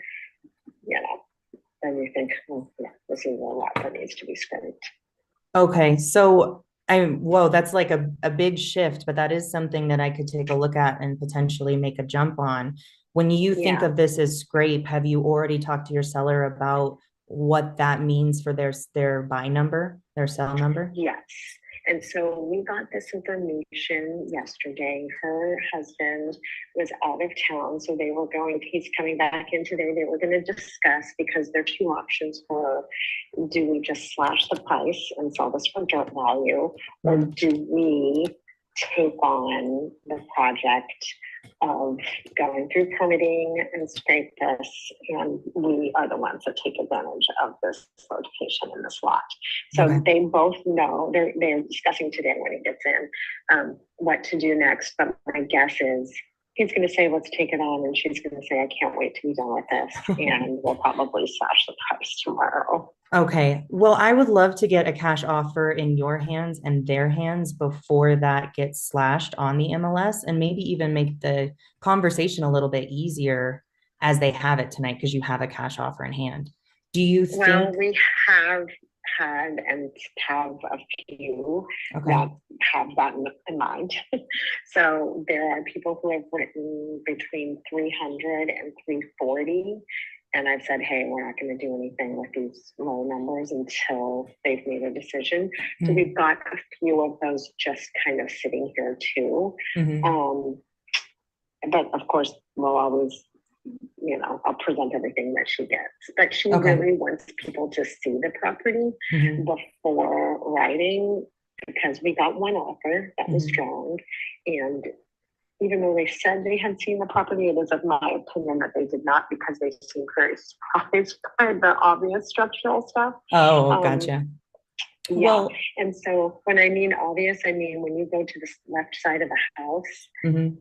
then you think, yeah, this is a lot that needs to be scraped.
Okay, so whoa, that's like a big shift, but that is something that I could take a look at and potentially make a jump on. When you think of this as scrape, have you already talked to your seller about what that means for their buy number, their sell number?
Yes. And so we got this information yesterday. Her husband was out of town, so he's coming back in today. They were going to discuss, because there are two options for, do we just slash the price and sell this for dirt value, or do we take on the project of going through permitting and scrape this, and we are the ones that take advantage of this location in this lot. So they both know, they're discussing today when he gets in what to do next, but my guess is he's going to say, let's take it on, and she's going to say, I can't wait to be done with this, and we'll probably slash the price tomorrow.
Okay. Well, I would love to get a cash offer in your hands and their hands before that gets slashed on the MLS, and maybe even make the conversation a little bit easier as they have it tonight, because you have a cash offer in hand. Do you think?
Well, we have had and have a few that have that in mind. So there are people who have written between 300 and 340. And I've said, hey, we're not going to do anything with these low numbers until they've made a decision. So we've got a few of those just kind of sitting here too. But of course, we'll always, I'll present everything that she gets. But she really wants people to see the property before writing, because we got one offer that was strong. And even though they said they had seen the property, it is of my opinion that they did not, because they seemed very surprised by the obvious structural stuff.
Oh, gotcha.
Yeah. Well, and so when I mean obvious, I mean when you go to the left side of the house,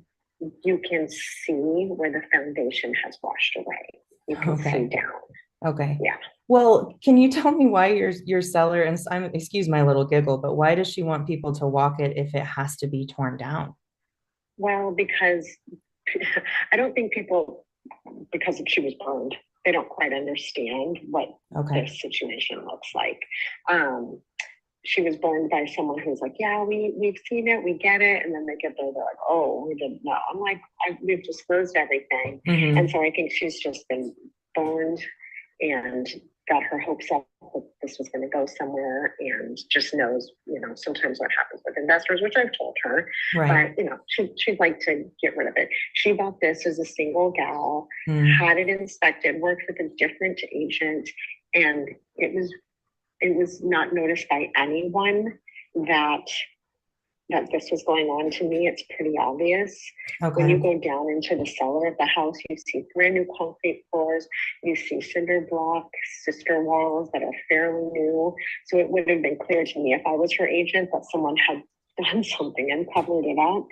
you can see where the foundation has washed away. You can see down.
Okay.
Yeah.
Well, can you tell me why your seller, and excuse my little giggle, but why does she want people to walk it if it has to be torn down?
Well, because I don't think people, because she was burned, they don't quite understand what this situation looks like. She was burned by someone who's like, yeah, we've seen it, we get it. And then they get there, they're like, oh, we didn't know. I'm like, we've disclosed everything. And so I think she's just been burned and got her hopes up that this was going to go somewhere, and just knows, sometimes what happens with investors, which I've told her, but she'd like to get rid of it. She bought this as a single gal, had it inspected, worked with a different agent, and it was not noticed by anyone that that this was going on. To me, it's pretty obvious. When you go down into the cellar of the house, you see brand new concrete floors, you see cinder block sister walls that are fairly new. So it would have been clear to me if I was her agent that someone had done something and covered it up.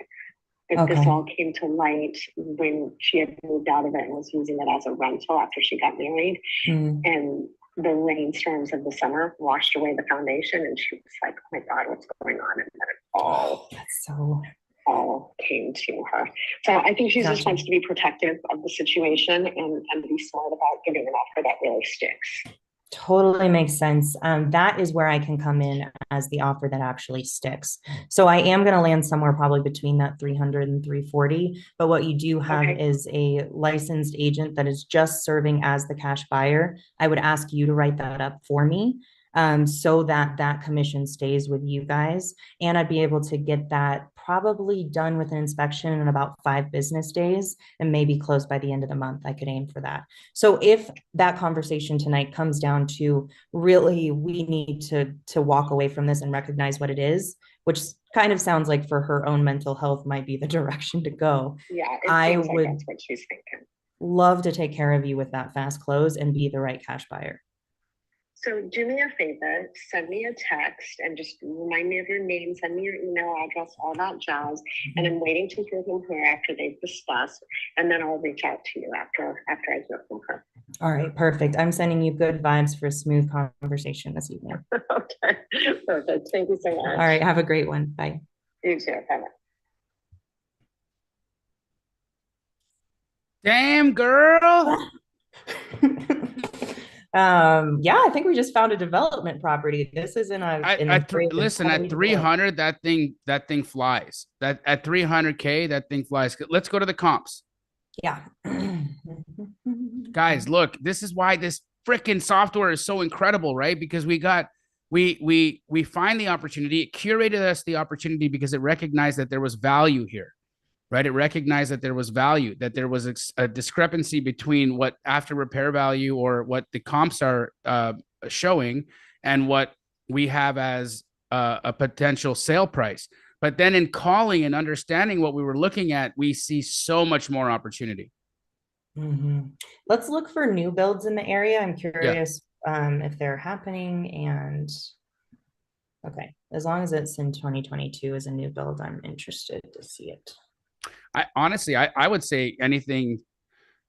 But this all came to light when she had moved out of it and was using it as a rental after she got married. And the rainstorms of the summer washed away the foundation, and she was like, "Oh my God, what's going on?" And then it all came to her. So I think she just wants to be protective of the situation and be smart about giving an offer that really sticks.
Totally makes sense. That is where I can come in as the offer that actually sticks. So I am going to land somewhere probably between that 300 and 340. But what you do have is a licensed agent that is just serving as the cash buyer. I would ask you to write that up for me, so that that commission stays with you guys. And I'd be able to get that probably done with an inspection in about 5 business days and maybe closed by the end of the month. I could aim for that. So if that conversation tonight comes down to really, we need to walk away from this and recognize what it is, which kind of sounds like for her own mental health might be the direction to go.
Yeah,
I would
like that's what she's thinking.
Love to take care of you with that fast close and be the right cash buyer.
So do me a favor, send me a text and just remind me of your name, send me your email address, all that jazz. And I'm waiting to hear from her after they've discussed, and then I'll reach out to you after I hear from her.
All right, perfect. I'm sending you good vibes for a smooth conversation this evening.
Okay, perfect. Thank you so much.
All right, have a great one. Bye.
You too. Bye.
Damn, girl.
Yeah, I think we just found a development property. This is in
listen, at 300, that thing flies. That at 300K, that thing flies. Let's go to the comps.
Yeah.
Guys, look, this is why this freaking software is so incredible, right? Because we find the opportunity. It curated us the opportunity because it recognized that there was value here. Right. It recognized that there was value, that there was a discrepancy between what after repair value or what the comps are showing and what we have as a potential sale price. But then in calling and understanding what we were looking at, we see so much more opportunity.
Let's look for new builds in the area. I'm curious if they're happening. And okay, as long as it's in 2022 as a new build, I'm interested to see it.
I would say anything.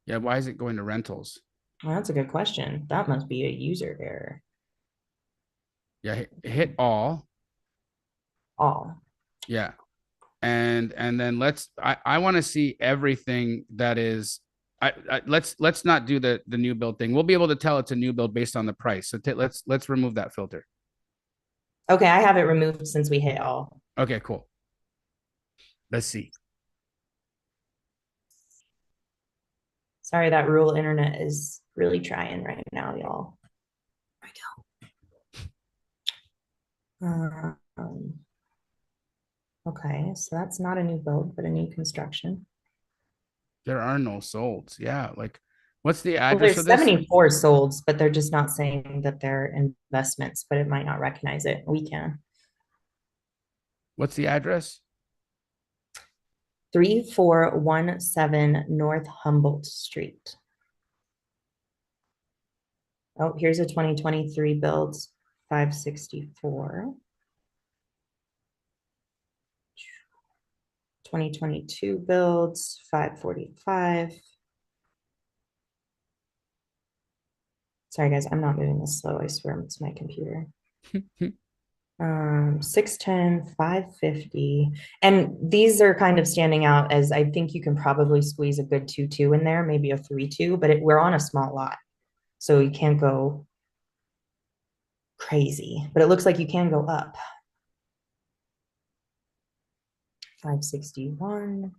Yeah. Why is it going to rentals?
Well, that's a good question. That must be a user error.
Yeah. Hit all.
All.
Yeah. And then I want to see everything that is, let's not do the new build thing. We'll be able to tell it's a new build based on the price. So let's remove that filter.
Okay. I have it removed since we hit all.
Okay, cool. Let's see.
Sorry, that rural internet is really trying right now, y'all. Okay, so that's not a new build, but a new construction.
There are no solds. Yeah, like what's the address
there's
of this?
74 solds, but they're just not saying that they're investments, but it might not recognize it. We can.
What's the address?
3417 North Humboldt Street. Oh, here's a 2023 build, 564. 2022 builds, 545. Sorry, guys, I'm not moving this slow. I swear it's my computer. 610, 550. And these are kind of standing out as I think you can probably squeeze a good 2-2 in there, maybe a 3-2, but we're on a small lot. So you can't go crazy, but it looks like you can go up. 561.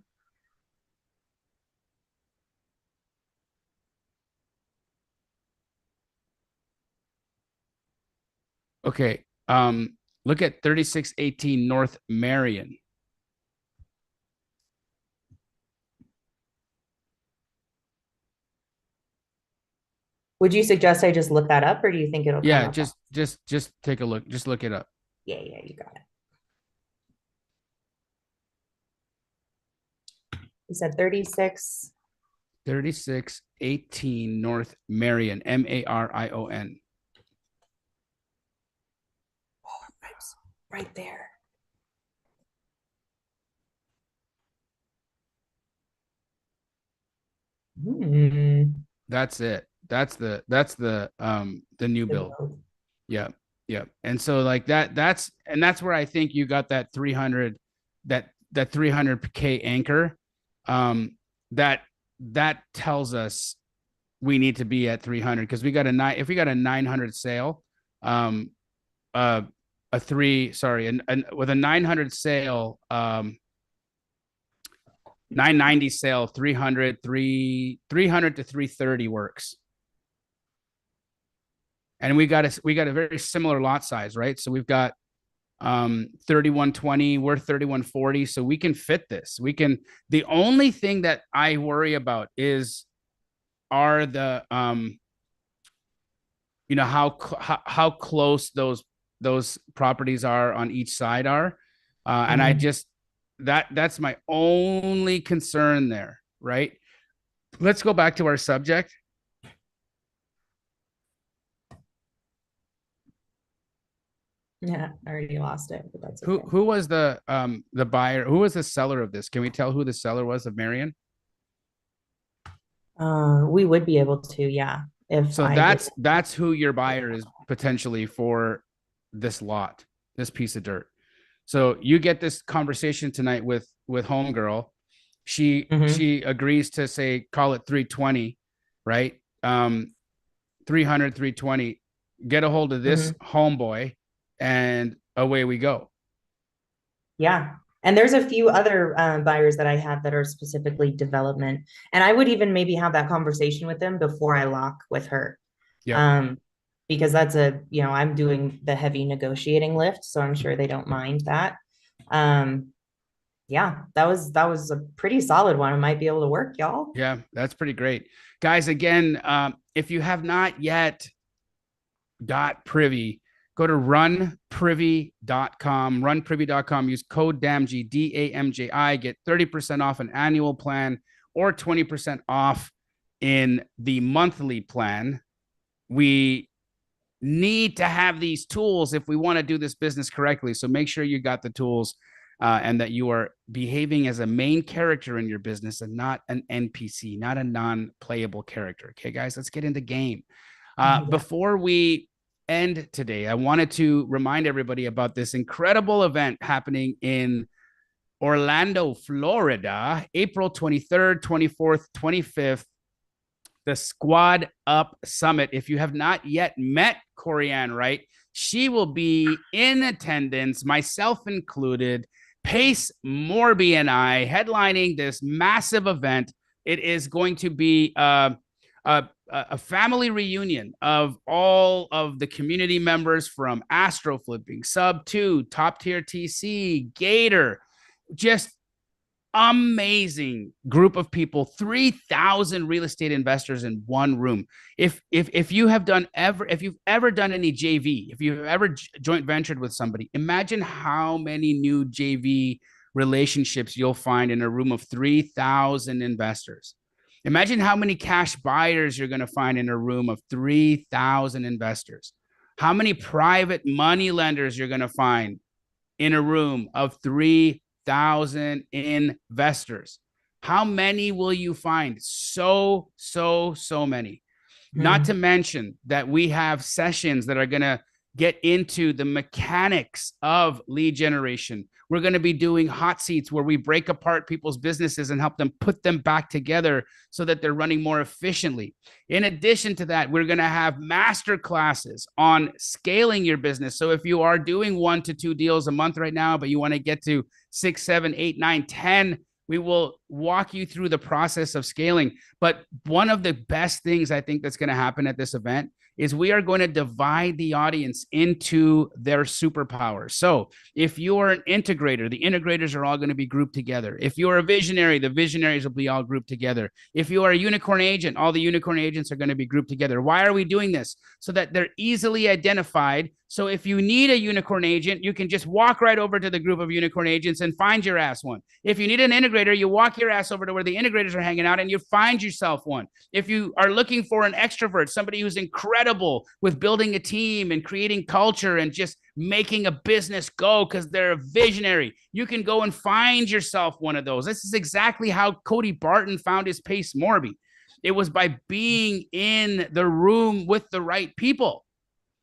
Okay. Look at 3618 North Marion.
Would you suggest I just look that up, or do you think it'll come up?
Just take a look. Just look it up.
Yeah, you got it. You said 36.
3618 North Marion, Marion.
Oh, right there.
That's it. That's the new build. Yeah. Yeah. And so like that's where I think you got that 300, that 300K anchor. That tells us we need to be at 300 because if we got a 900 sale, with a 900 sale, 990 sale, 300 to 330 works. And we got a very similar lot size, right? So we've got 3120, we're 3140, so we can fit this. The only thing that I worry about are the how close those properties are on each side are. And I just that's my only concern there, right? Let's go back to our subject.
Yeah, I already lost it, but that's
okay. Who was the buyer? Who was the seller of this? Can we tell who the seller was of Marion?
We would be able to, yeah.
That's who your buyer is potentially for this lot, this piece of dirt. So you get this conversation tonight with homegirl. She agrees to say, call it 320, right? 300, 320. Get a hold of this homeboy, and away we go.
Yeah. And there's a few other buyers that I have that are specifically development. And I would even maybe have that conversation with them before I lock with her. Yeah. Because that's I'm doing the heavy negotiating lift. So I'm sure they don't mind that. Yeah, that was a pretty solid one. I might be able to work, y'all.
Yeah, that's pretty great. Guys, again, if you have not yet got Privy, go to runprivy.com, runprivy.com, use code DAMJI, DAMJI, get 30% off an annual plan or 20% off in the monthly plan. We need to have these tools if we want to do this business correctly. So make sure you got the tools and that you are behaving as a main character in your business and not an NPC, not a non-playable character. Okay, guys, let's get into game. Before we end today, I wanted to remind everybody about this incredible event happening in Orlando, Florida, April 23rd, 24th, 25th, the Squad Up Summit. If you have not yet met Corianne Wright, she will be in attendance, myself included, Pace Morby and I headlining this massive event. It is going to be a family reunion of all of the community members from Astro Flipping, Sub 2, Top Tier TC, Gator, just amazing group of people, 3,000 real estate investors in one room. If you've ever done any JV, if you've ever joint ventured with somebody, imagine how many new JV relationships you'll find in a room of 3,000 investors. Imagine how many cash buyers you're going to find in a room of 3,000 investors. How many private money lenders you're going to find in a room of 3,000 investors. How many will you find? So many. Not to mention that we have sessions that are going to get into the mechanics of lead generation. We're going to be doing hot seats where we break apart people's businesses and help them put them back together so that they're running more efficiently. In addition to that, we're going to have master classes on scaling your business. So if you are doing 1 to 2 deals a month right now, but you want to get to 6, 7, 8, 9, 10, we will walk you through the process of scaling. But one of the best things I think that's going to happen at this event is we are going to divide the audience into their superpowers. So if you're an integrator, the integrators are all going to be grouped together. If you're a visionary, the visionaries will be all grouped together. If you are a unicorn agent, all the unicorn agents are going to be grouped together. Why are we doing this? So that they're easily identified. So if you need a unicorn agent, you can just walk right over to the group of unicorn agents and find your ass one. If you need an integrator, you walk your ass over to where the integrators are hanging out and you find yourself one. If you are looking for an extrovert, somebody who's incredible with building a team and creating culture and just making a business go because they're a visionary, you can go and find yourself one of those. This is exactly how Cody Barton found his Pace Morby. It was by being in the room with the right people.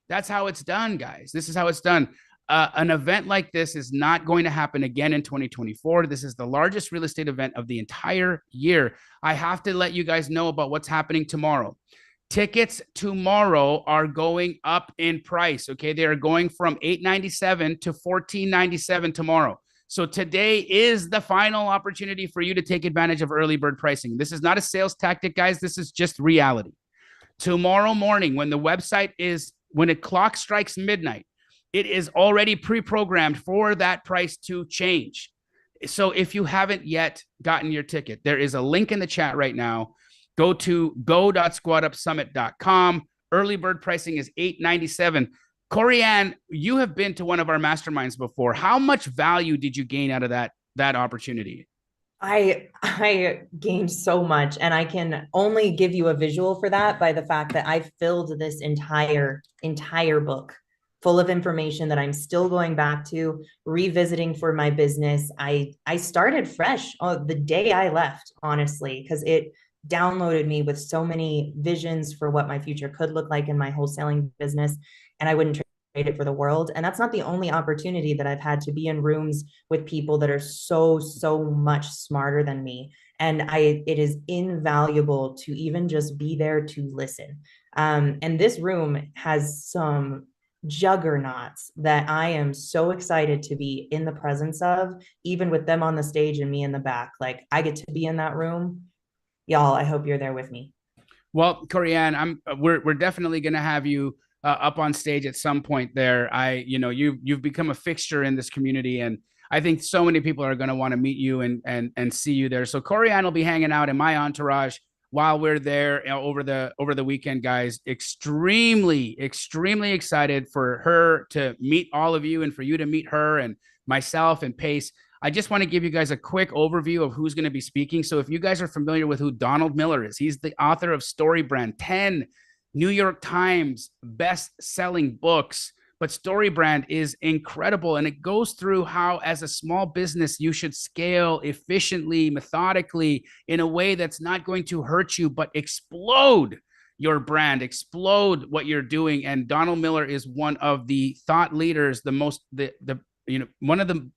That's how it's done, guys. This is how it's done. An event like this is not going to happen again in 2024. This is the largest real estate event of the entire year. I have to let you guys know about what's happening tomorrow. Tickets tomorrow are going up in price. Okay, they are going from $897 to $1497 tomorrow. So today is the final opportunity for you to take advantage of early bird pricing. This is not a sales tactic, guys. This is just reality. Tomorrow morning, when the clock strikes midnight, it is already pre-programmed for that price to change. So if you haven't yet gotten your ticket, there is a link in the chat right now. Go to go.squatupsummit.com. Early bird pricing is $897. Corianne, you have been to one of our masterminds before. How much value did you gain out of that opportunity?
I gained so much, and I can only give you a visual for that by the fact that I filled this entire book full of information that I'm still going back to, revisiting for my business. I started fresh the day I left, honestly, because it downloaded me with so many visions for what my future could look like in my wholesaling business, and I wouldn't trade it for the world. And that's not the only opportunity that I've had to be in rooms with people that are so much smarter than me. And it is invaluable to even just be there to listen. And this room has some juggernauts that I am so excited to be in the presence of, even with them on the stage and me in the back. Like, I get to be in that room. Y'all, I hope you're there with me.
Well, Corianne, we're definitely going to have you up on stage at some point there. You've become a fixture in this community, and I think so many people are going to want to meet you and see you there. So Corianne will be hanging out in my entourage while we're there over the weekend, guys. Extremely excited for her to meet all of you and for you to meet her and myself and Pace. I just want to give you guys a quick overview of who's going to be speaking. So if you guys are familiar with who Donald Miller is, he's the author of StoryBrand, 10 New York Times best-selling books. But StoryBrand is incredible, and it goes through how, as a small business, you should scale efficiently, methodically, in a way that's not going to hurt you, but explode your brand, explode what you're doing. And Donald Miller is one of the thought leaders, one of the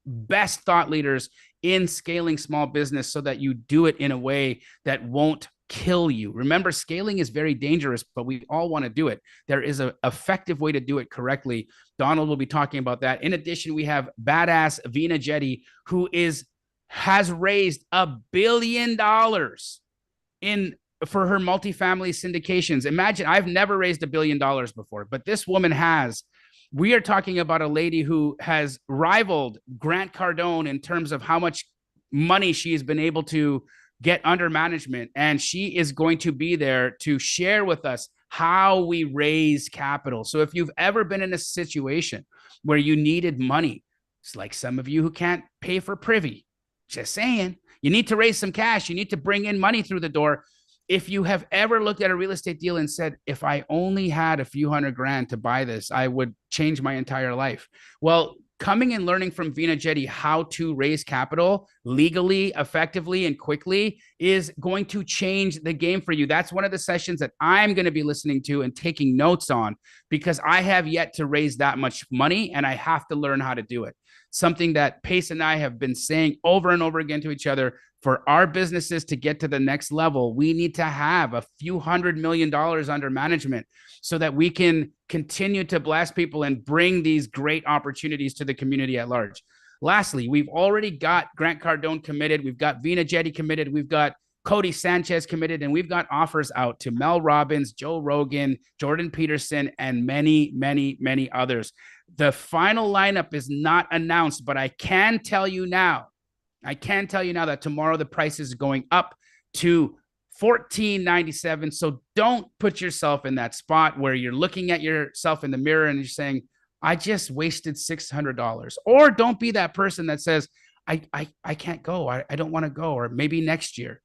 best thought leaders in scaling small business, so that you do it in a way that won't kill you. Remember, scaling is very dangerous, but we all want to do it. There is an effective way to do it correctly. Donald will be talking about that. In addition, we have badass Vina Jetty, who has raised $1 billion for her multifamily syndications. Imagine, I've never raised $1 billion before, but this woman has. We are talking about a lady who has rivaled Grant Cardone in terms of how much money she has been able to get under management. And she is going to be there to share with us how we raise capital. So if you've ever been in a situation where you needed money, it's like some of you who can't pay for Privy, just saying, you need to raise some cash. You need to bring in money through the door. If you have ever looked at a real estate deal and said, if I only had a few $100,000 to buy this, I would change my entire life. Well, coming and learning from Vina Jetty how to raise capital legally, effectively, and quickly is going to change the game for you. That's one of the sessions that I'm going to be listening to and taking notes on, because I have yet to raise that much money and I have to learn how to do it. Something that Pace and I have been saying over and over again to each other: for our businesses to get to the next level, we need to have a few $100 million under management so that we can continue to bless people and bring these great opportunities to the community at large. Lastly, we've already got Grant Cardone committed. We've got Vina Jetty committed. We've got Cody Sanchez committed, and we've got offers out to Mel Robbins, Joe Rogan, Jordan Peterson, and many, many, many others. The final lineup is not announced, but I can tell you now that tomorrow the price is going up to $14.97. So don't put yourself in that spot where you're looking at yourself in the mirror and you're saying, I just wasted $600. Or don't be that person that says, I can't go. I don't want to go. Or maybe next year.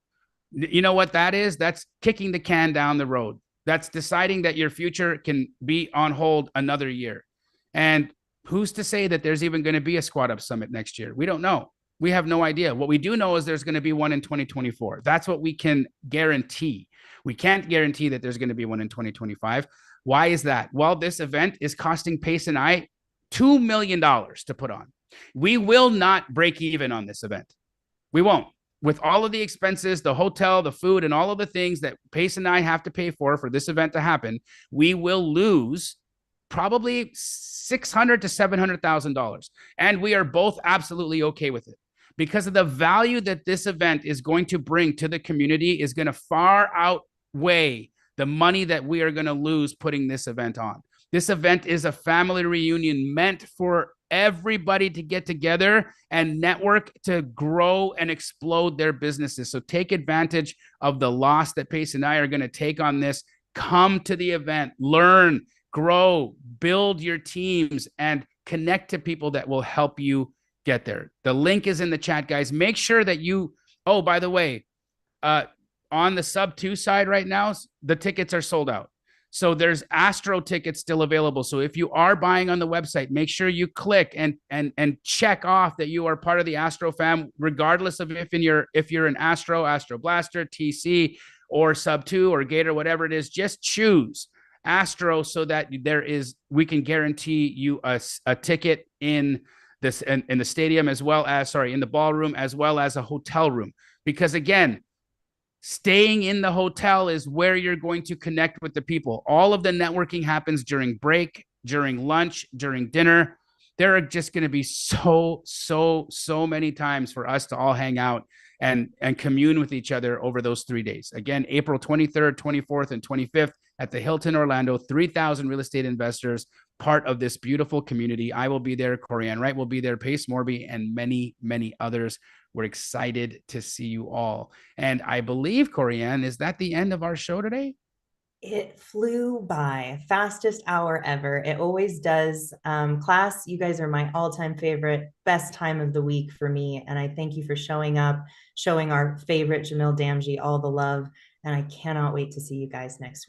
You know what that is? That's kicking the can down the road. That's deciding that your future can be on hold another year. And who's to say that there's even going to be a Squad Up Summit next year? We don't know. We have no idea. What we do know is there's going to be one in 2024. That's what we can guarantee. We can't guarantee that there's going to be one in 2025. Why is that? Well, this event is costing Pace and I $2 million to put on. We will not break even on this event. We won't. With all of the expenses, the hotel, the food, and all of the things that Pace and I have to pay for this event to happen, we will lose probably $600,000 to $700,000. And we are both absolutely okay with it because of the value that this event is going to bring to the community is going to far outweigh the money that we are going to lose putting this event on. This event is a family reunion meant for everybody to get together and network to grow and explode their businesses. So take advantage of the loss that Pace and I are going to take on this. Come to the event, learn, grow, build your teams, and connect to people that will help you get there. The link is in the chat, guys. Make sure that you, oh, by the way, on the sub 2 side right now, the tickets are sold out. So there's Astro tickets still available. So if you are buying on the website, make sure you click and check off that you are part of the Astro fam, regardless of if you're an AstroBlaster, TC, or sub 2 or Gator, whatever it is. Just choose Astro so that we can guarantee you a ticket in this in the stadium as well as in the ballroom as well as a hotel room. Because again, staying in the hotel is where you're going to connect with the people. All of the networking happens during break, during lunch, during dinner. There are just going to be so many times for us to all hang out and commune with each other over those 3 days. Again, April 23rd, 24th, and 25th at the Hilton Orlando, 3,000 real estate investors, part of this beautiful community. I will be there. Corianne Wright will be there. Pace Morby and many, many others. We're excited to see you all. And I believe, Corianne, is that the end of our show today?
It flew by. Fastest hour ever. It always does. Class, you guys are my all-time favorite, best time of the week for me. And I thank you for showing up, showing our favorite Jamil Damji all the love. And I cannot wait to see you guys next week.